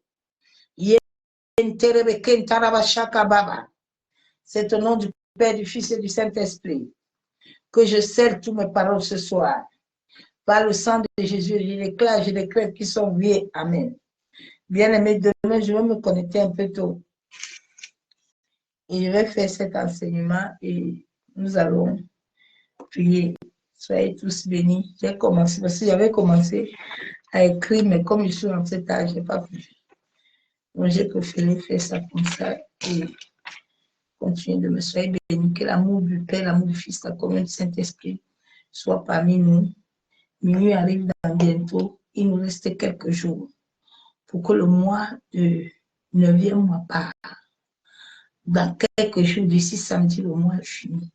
Yen terebe ken tarabashaka baba. C'est au nom du Père, du Fils et du Saint-Esprit que je scelle toutes mes paroles ce soir. Par le sang de Jésus, je déclare qu'ils sont vieux. Amen. Bien-aimé, demain, je vais me connecter un peu tôt. Et je vais faire cet enseignement et nous allons prier. Soyez tous bénis. J'ai commencé, parce que j'avais commencé à écrire, mais comme je suis en cet âge, je n'ai pas pu. Donc, j'ai préféré faire ça comme ça et continuer de me soyez bénis. Que l'amour du Père, l'amour du Fils, la communion du Saint-Esprit soit parmi nous. Minuit arrive dans bientôt. Il nous reste quelques jours pour que le mois de 9e mois part. Dans quelques jours, d'ici samedi, le mois est fini.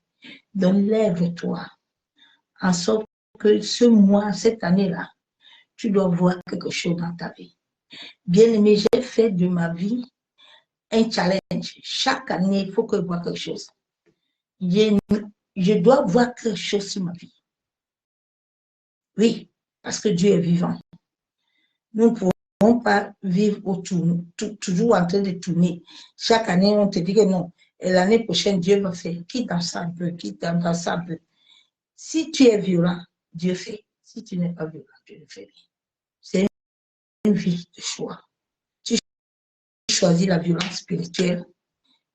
Donc, lève-toi, en sorte que ce mois, cette année-là, tu dois voir quelque chose dans ta vie. Bien-aimé, j'ai fait de ma vie un challenge. Chaque année, il faut que je vois quelque chose. Je dois voir quelque chose sur ma vie. Oui, parce que Dieu est vivant. Nous ne pouvons pas vivre toujours en train de tourner. Chaque année, on te dit que non. Et l'année prochaine, Dieu va faire. Quitte dans ça un peu, quitte dans ça un peu. Si tu es violent, Dieu fait. Si tu n'es pas violent, Dieu ne fait rien. C'est une vie de choix. Tu choisis la violence spirituelle,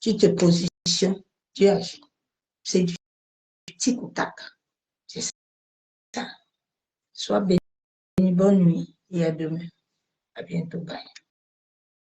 tu te positionnes, Dieu agit. C'est du tic ou tac. C'est ça. Sois béni, bonne nuit et à demain. À bientôt. Bye.